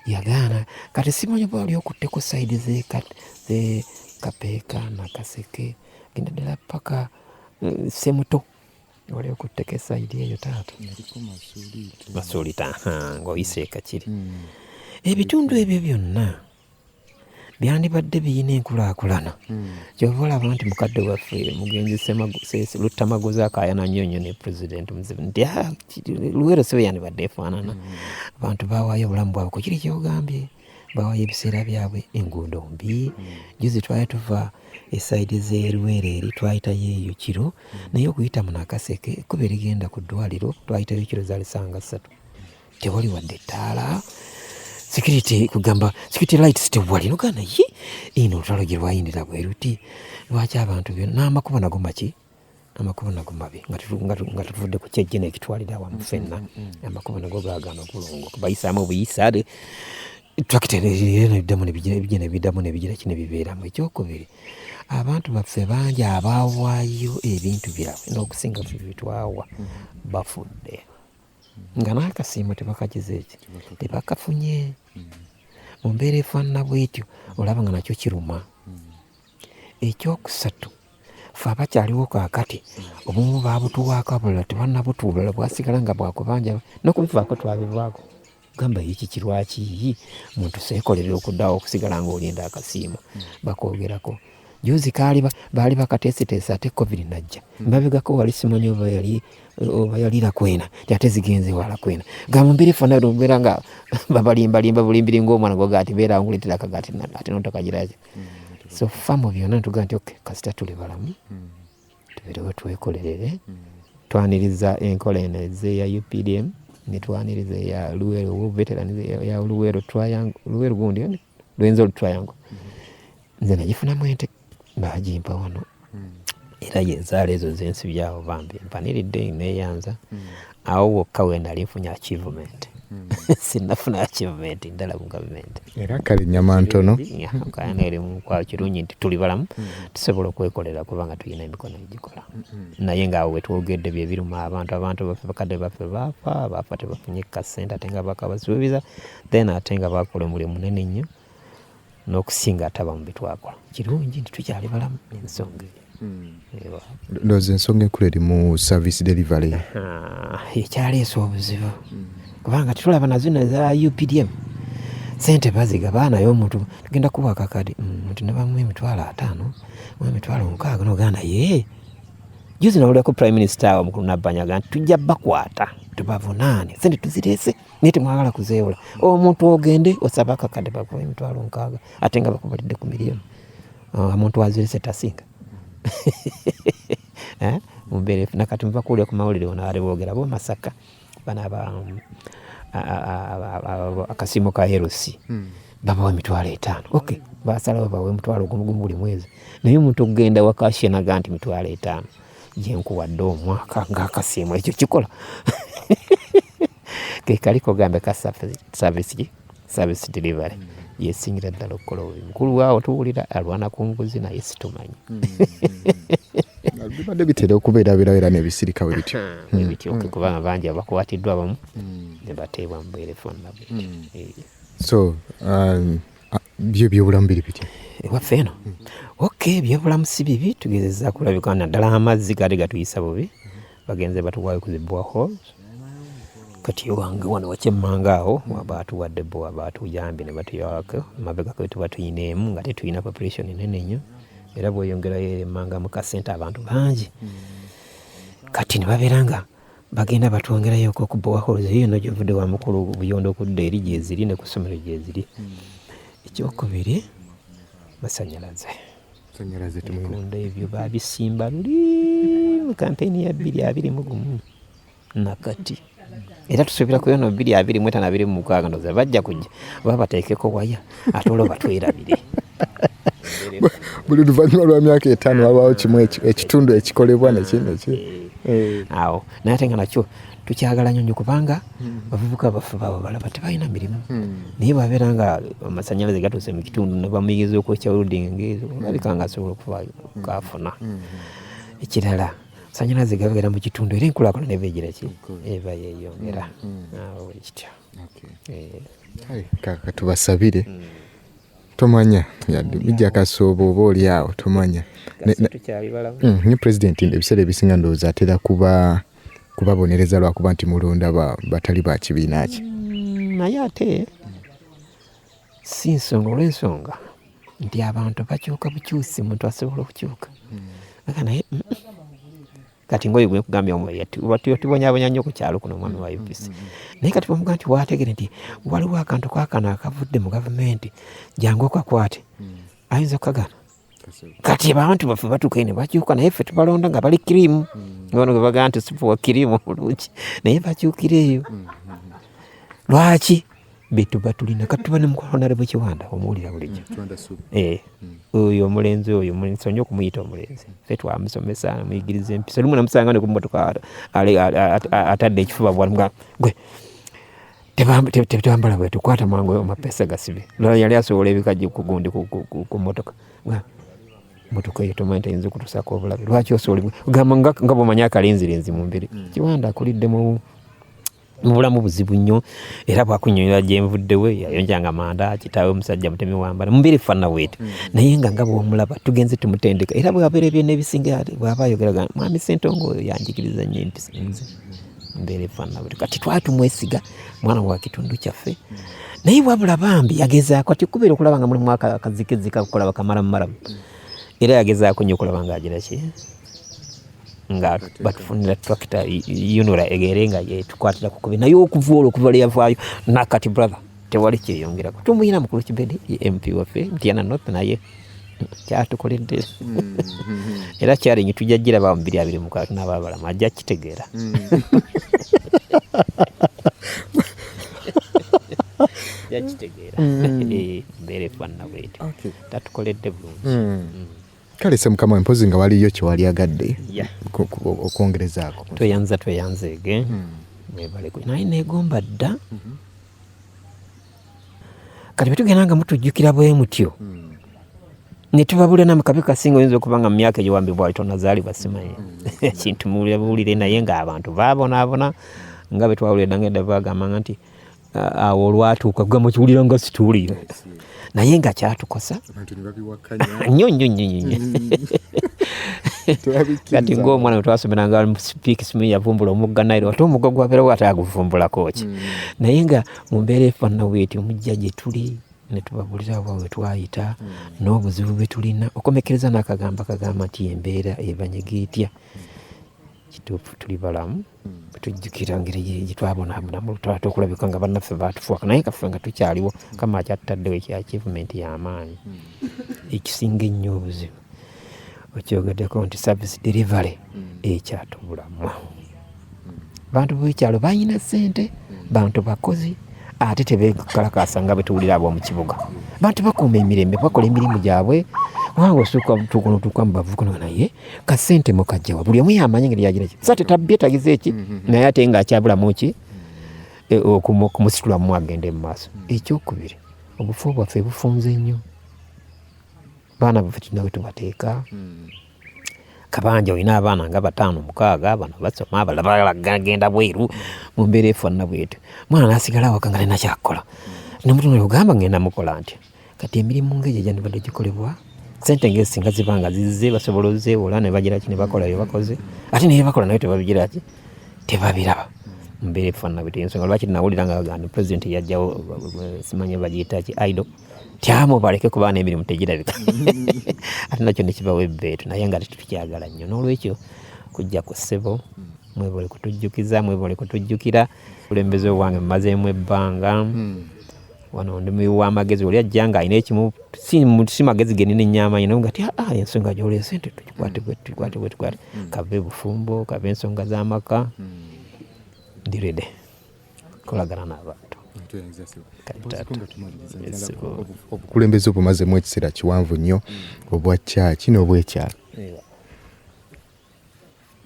yagaana kati simanyi oba oli okutteko sayidi ze Kapeeka na Kaseke genda ddala paka Semuto oli okutteko esayidi eyo taata Masuulita ng'oyise Kakiri. Ebitundu ebyo byonna byandibadde biyina enkulaakulana kyova olaba nti mukadde waffe mugenzi Luttamagoza akaayana nnyo ne Pulezidenti Museveni nti Luweero si bwe yandibadde efaanana. Abantu baawaayo obulamu bwabwe ku kiri kyogambye baawaayo ebiseera byabwe enguudo mbi. Juzi twali tuva esayidi z'Eluweero eri twayitayo eyo kiro naye okuyita mu Nakaseke ekkubo erigenda ku ddwaliro twayitayo kiro zaali ssanga 3 tewali wadde ettaala security kugamba security lights tewali nogana ino olutalo gye lwayindira bwe ruti lwaki abantu byonna n'amakubo nago maki amakubo nago mabi nga tutudde ku kyejje nekitwalira awamu ffenna amakubo nago gaagana okulongoka bayisaamu obuyisa tractor nebiddamu nebigira kino bibeeramu. Ekyokubiri abantu baffe bangi abaawaayo ebintu byabwe n'okusinga ffe bitwawa bafudde nga n'akasiimo tebakagize eki tebakafunye mu mbeera efaanana bwetyo olaba nga nakyo kiruma ekyokusatu fe abakyaliwo kaakati obumu babutuwaako abulala tebannabutuulala bwasigala nga bwakubanja n'okubivaako twabivaako gamba iki kirwaki muntu seekolerera okuddawo okusigala ng'olinda akasiimo bakoogerako juzi baali bakateeseteese ate covid najja mabegako wali simanyi oba yali Lakwena ate zigenze wa Lakwena gamumbiri fona lumbera nga babalimbalimba bulimbiri ng'omwana gwo gati beera nguletera kagati ate notakagiraje so famu byonna ntuga nti okay kasita tuli balamu tubeerewo twekolerere twaniriza enkola eno ya UPDM netwaniriza ya Luweero veteran ya Luweero triangle Luweero gundi Lwenzo triangle nze nagifunamu ente bagimpa wano era yezaala ezo zensi byawo bambi mpaniridde neyanza awo wokka we nali nfunye achievement sinafuna achievement ndala mu government era kale nyama ntono kana eri mu kwa kirungi nti tuli balamu tusobola okwekolera kubanga tulina emikono egikola naye ngaawo wetwogedde bye biri mu abantu baffe bakadde baffe bafa tebafunye kasente ate nga bakabasuubiza then ate nga bakola omulimu munene nnyo n'okusinga ataba mu bitwakola kirungi nti tukyali balamu ensonga ndowooza ensonga enkulu eri mu service delivery ekyaleesa obuzibu kubanga tetulaba nazino za UPDM sente bazigaba naye omuntu tugenda kuwa kakadi muntu nebamu $50,000 mu $60,000 noganda ye juzi nawulirako prime minister omukulu Nabbanyaga nti tujja bakwata tubavunaane sente tuzireese naye temwagala kuzeewola omuntu ogende osaba akakade bakuwa $60,000 ate nga bakubalidde ku miliyoni omuntu wazireese tasinga mumbeere nakati muva kuwulira ku mawulire ono ali boogera bo Masaka bana akasiimo ka LC babawa $50,000 okay basalawo bawe $1,000 gumu buli mwezi naye omuntu okugenda wakashyenaga nti $50,000 yenkuwadde omwaka ng'akasiimo ekyo kikola kekaliko gambe ka service delivery yesingira ddala okukola obubi mukulu waawo tuwulira alwana ku nguzi naye situmanyi bibadde bitera okubeerabeerabeera n'ebisirika we bityo bityo kubanga bangi abakwatiddwa abamu ne bateebwa mu bwerefoni nabwe so byo byobulamu biri bitya ewaffe eno okay byobulamu si bibi tugezezza kulabika naddala amazzi gaali gatuyisa bubi bagenze batuwaayo ku zi boreholes kati wange wano wakyemmanga awo baatuwadde boa baatuyambye ne batuyawako mabegako tuba tuyineemu nga tetulina population nene nnyo era bweyongerayo emmanga mu kasente abantu bangi kati ne babeera nga bagenda batwongerayoko ku boreholes eyo no gyovudde wa mukulu buyondo okudda eri gyeziri ne ku ssomero gyeziri ekyokubiri masanyalaze ebikondo ebyo babisimba luli mu kampeyini ya 2021 nakati era tusuubira ku yono 2025 ndoza bajja kujja baba bateekeko waya ate olwo batwerabire buli luvannyuma lwa myaka 5 wabaawo kimu ekitundu ekikolebwa nekino awo naye ate nga nakyo tukyagala nnyo kubanga bavubuka baffe babo balaba tebalina mirimu naye babeera nga amasanyalaze gatuuse mu kitundu ne bamuyigiriza okwekya welding ngeezo olabika nga asobola okukafuna ekirala sanyalaze gabeera mu kitundu era enkulaakulana neva egira ki eba yeeyongera awo ekityo kaka tubasabire tomanya bijja kasooba oba oli awo tomanya ne pulezidenti ebiseera ebisinga ndowooza atera kubabonereza lwakuba nti mulonda batali ba kibiina ki naye ate si nsonga olw'ensonga nti abantu bakyuka bukyusi muntu asobola okukyuka naye kati ngoyo gwe kugambya tubonyabonya nnyo ku kyalo kuno omwami wa UPC naye kati bamuga nti waategere nti waliwo akantu kakano akavudde mu gavumenti jangu okakwate ayinza okukagana kati abantu baffe batuuka ne bakyuka naye ffe tubalonda nga bali kirimu ono gwe bagaa nti sifu wa kirimu bulungi naye bakyukira eyo lwaki betuba tulina kati tuba ne mukolonale Kiwanda omuwulira bulijjo oyo omulenzi oyo nsonyi okumuyita omulenzi ffe twamusomesa muyigiriza empisa lumu namusanga ne ku mmotoka atadde ekifuba bwamuga gwe tebambala bwe tukwata mangu amapesa gasibe lala yali asobola ebikaji ku gundi ku mmotoka mmotoka eyo tomanyi tayinza okutusaako obulabe lwaki osobola gamba nga bw'omanyi akalinzirinzi mu mbiri Kiwanda akulidde mu mu bulamu buzibu nnyo era bwakunnyonnyola gye nvuddewe yayonjanga manda kitaawe omusajja mutemi wambala mumbeera efaana bwete naye nga bw'omulaba tugenze tumutendeka era bwabeera ebyonna ebisinga bw'aba ayogeraga mwami Ssentongo oyo yanjigiriza nnyo empisa nze mbeera efaana bwete kati twali tumwesiga mwana wa kitundu kyaffe naye wabula bambi yagezaako ati kubeera okulaba nga mulimu akazikizika kukola bakamala mumalamu era yagezaako nnyo okulaba ng'agira ki nga batufunira tractor yunula egere nga yetukwatira kukubi naye okuva olwo okuva leyavaayo nakati brother tewali kyeyongerako tumuyina mukulu Kibede MP waffe Mtyana North naye kyatukoledde era challenge tujja giraba mu 2026 n'ababalamu ajja kitegeera yakitegeera mbeere fanna bwete tatukoledde bulungi kale se mukama empozi nga waliyo kyewali agadde okwongerezaako tweyanzeege mwebale naye neegomba dda kati betugenda nga mutujjukira bwe mutyo ne tubabulira n'amakabi kasinga oyinza okuba nga mu myaka egyo wambi bwali tonazaalibwa simanyi ekintu mubuulire naye ng'abantu baabonaabona nga bwe twawulira edda ng'edda bagamba nti awo olwatuuka gwe mukiwulira nga situuliyo naye nga kyatukosa nnyo kati ng'omwana we twasomeranga sipiiki simu yavumbula omugga Nile ate omugga gwabeerawo ate aguvumbulako ki naye nga mu mbeera efaana bweti omujja gye tuli ne tubabulira bwe twayita n'obuzibu bwe tulina okomekereza n'akagamba kagamba nti embeera ebanyega etya kituufu tuli balamu tujjukira ngeri gye twabonaabona mu lutalo okulabika nga bannaffe baatufuwaka naye kaffe nga tukyaliwo kama akyatutaddewo ekya achievement y'amaanyi ekisinga ennyo obuzibu okyogeddeko nti service delivery ekyatubulamu bantu b'ekyalo balina ssente bantu bakozi ate tebeekalakaasa nga betuwulira ab'omu kibuga bantu bakuuma emirembe bakola emirimu gyabwe wange osooka tukonotuka mu bavubuka naye kasente mukajjawa buli omu yamanyi ngeri yagira ki sa tebyetagiza eki naye ate ng'akyabulamu ki okumusitulamu agende mu maaso ekyokubiri obufu bwaffe bufunze nnyo baana baffe tulina bwe tubateeka kabanja olina abaana nga 5-6 bano basoma abalala bagenda bweru mu mbeera efaanana bwetyo mwana n'asigala awaka nga alina kyakukola nemutunula ogamba ngenda mukola ntya kati emirimu ng'egyo gyandibadde gikolebwa sente ng'esinga ziba nga zizze basobola ozeewola ne bagira ki ne bakola bye bakoze ate naye bakola naye tebabigira ki tebabiraba mu mbeera efaanana bwetyo ensonga lwaki nawulira nga bagamba pulezidenti yajjawo simanyi bagiyita ki idol tyamo baleke kuba n'emirimu tegirabika ate nakyo nekibawa ebbeetu naye nga tetukyagala nnyo n'olwekyo kujja ku ssebo mwebale kutujjukiza mwebale kutujjukira kulembeze owange mumazeemu ebbanga wano ndi w'amagezi oli ajja nga alina ekimu si magezi genina ennyama yina nga ti ensonga gy'oleese nti tukwate kave bufumbo kave ensonga z'amaka ndirede kolagana n'abantu obukulembeze obumazemu ekiseera kiwanvu nnyo obwa kyaki n'obwekyalo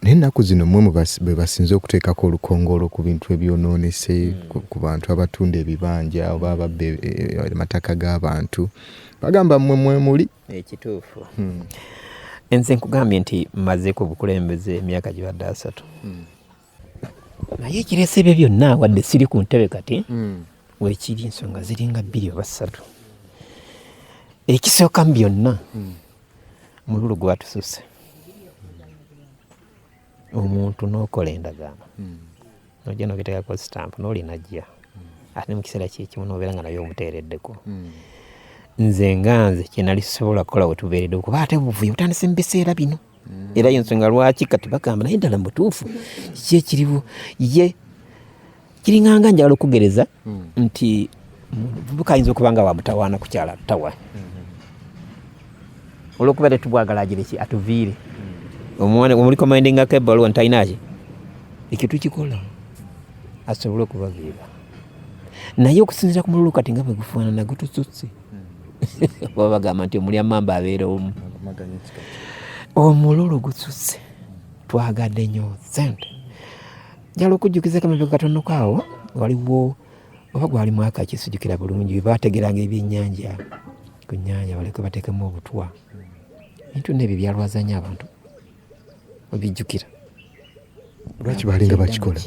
naye ennaku zino mmwe bwe basinze okuteekako olukongolo ku bintu ebyonoonese ku bantu abatunda ebibanja oba ababba amataka g'abantu bagamba mmwe muli ekituufu enze nkugambye nti mmazeeko obukulembeze emyaka gibadde 3 naye ekireese ebyo byonna wadde siri ku ntebe kati weekiri ensonga ziringa 2 oba 3 ekisooka mu byonna mululu gwatususse omuntu n'okola endagaano nojja n'ogiteekako sitampu n'olinajja ate ne mu kiseera kyekimu n'obeera nga naye omuteereddeko nze nga nze kyenali sobola kukola we tubeeredde kuba ate buvuyo butandise mu biseera bino era y'ensonga lwaki kati bagamba naye ddala mu butuufu kiki ekiriwo ye kiringanga njagala okugereza nti omuvubuka ayinza okuba nga wamutawaana ku kyala tawa olw'okuba tetubwagala agire ki atuviire omwana omuli komandingako ebbaluwa ntalinaaki ekintu kikola asobole okubaviira naye okusinzira ku mululu kati nga bwe gufaanana gutusutse baba bagamba nti omuli amamba abeera omu omululu gususe twagadde nnyo sente njala okujjukiza kamabega katono kaawo waliwo oba gwali mwaka kisijjukira bulungi bategeranga ebyennyanja ku nnyanja baleke bateekemu obutwa bintu nebyo byalwazanya abantu obijjukira lwaki balinga bakikola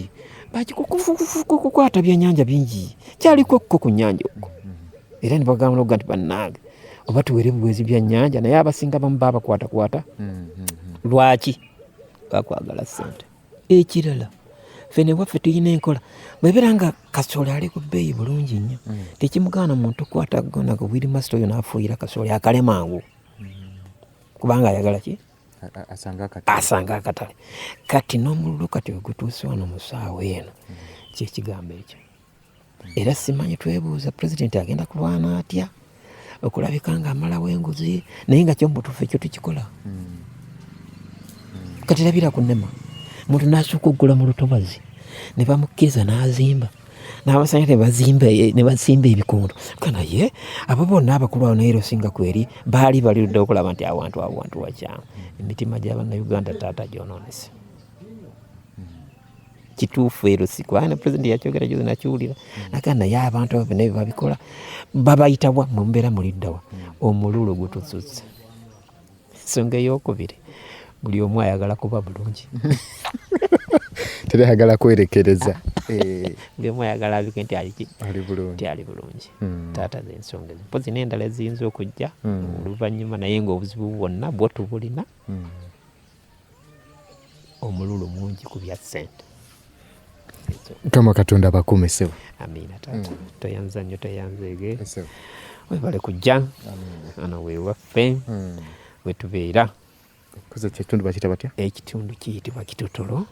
kukwata byennyanja bingi kyalikokko ku nnyanja okwo era ne bagamba noga nti bannange oba tuwere buwezi byannyanja naye abasinga bamu babakwatakwata lwaki bakwagala ssente. Ekirala fene waffe tulina enkola bwebeera nga kasooli ali ku bbeeyi bulungi nnyo tekimugaana muntu kwata gonaga wiri masito oyo n'afuuyira kasooli akale mangu kubanga ayagala ki asanga akatale. Kati n'omululu kati wegutuuse wano mu ssaawa eno kyekigambo ekyo era simanyi twebuuza pulezidenti agenda kulwana atya okulabika nga amalawo enguzi naye nga kyomutuufu ekyo tukikola. Kati labira ku nnema muntu n'asooka okugula mu lutobazi ne bamukkiriza n'azimba n'abasanya ne bazimba ebikondo kanaye abo bonna abakulu awo naye osinga kweri baali baludde okulaba nti awantu wakyamu emitima gy'abannayuganda taata gyonoonese. Kituufu ero si kubanga pulezidenti yakyogera gyozi nakiwulira naga naye abantu abo bonna babikola babayitawa mu mbeera muliddawa omululu gutusutse. Ensonga ey'okubiri buli omu ayagala kuba bulungi terayagala kwerekereza buli omu ayagala abike nti ali bulungi. Taata z'ensonga ezo mpozi n'endala eziyinza okujja oluvannyuma naye ng'obuzibu bwonna bwo tubulina omululu mungi ku bya ssente. Mukama Katonda bakuume ssebo. Amiina taata toyanza nnyo toyanzeege webale kujja ano weewaffe wetubeera. Koze ekitundu bakiyita batya? Ekitundu kiyitibwa Kitotolo.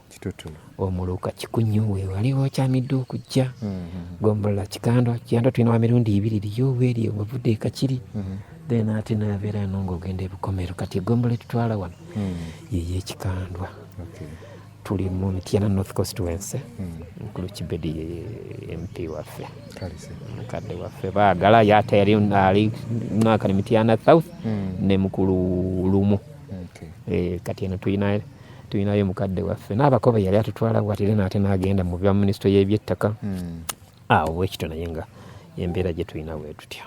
Omuluka kikunyu waliwo kyamidde okujja Gombola Kikando tulina mirundi 2 liyo eri wavudde e Kakiri then ate nabeera eno ng'ogenda e Bukomero kati Gombola tutwala wano yeye Kikandwa. Tuli mu Mityana North Constituency Nkulu Kibedi MP waffe mukadde waffe baagala yate yali mwaka ni Mityana South ne Mukulu Lumu. Kati eno tulinayo mukadde waffe n'abakoba yali atutwala watire n'ate n'agenda mu bya minisitule y'ebyettaka awo bwekito naye nga embeera gye tulina bwe tutyo.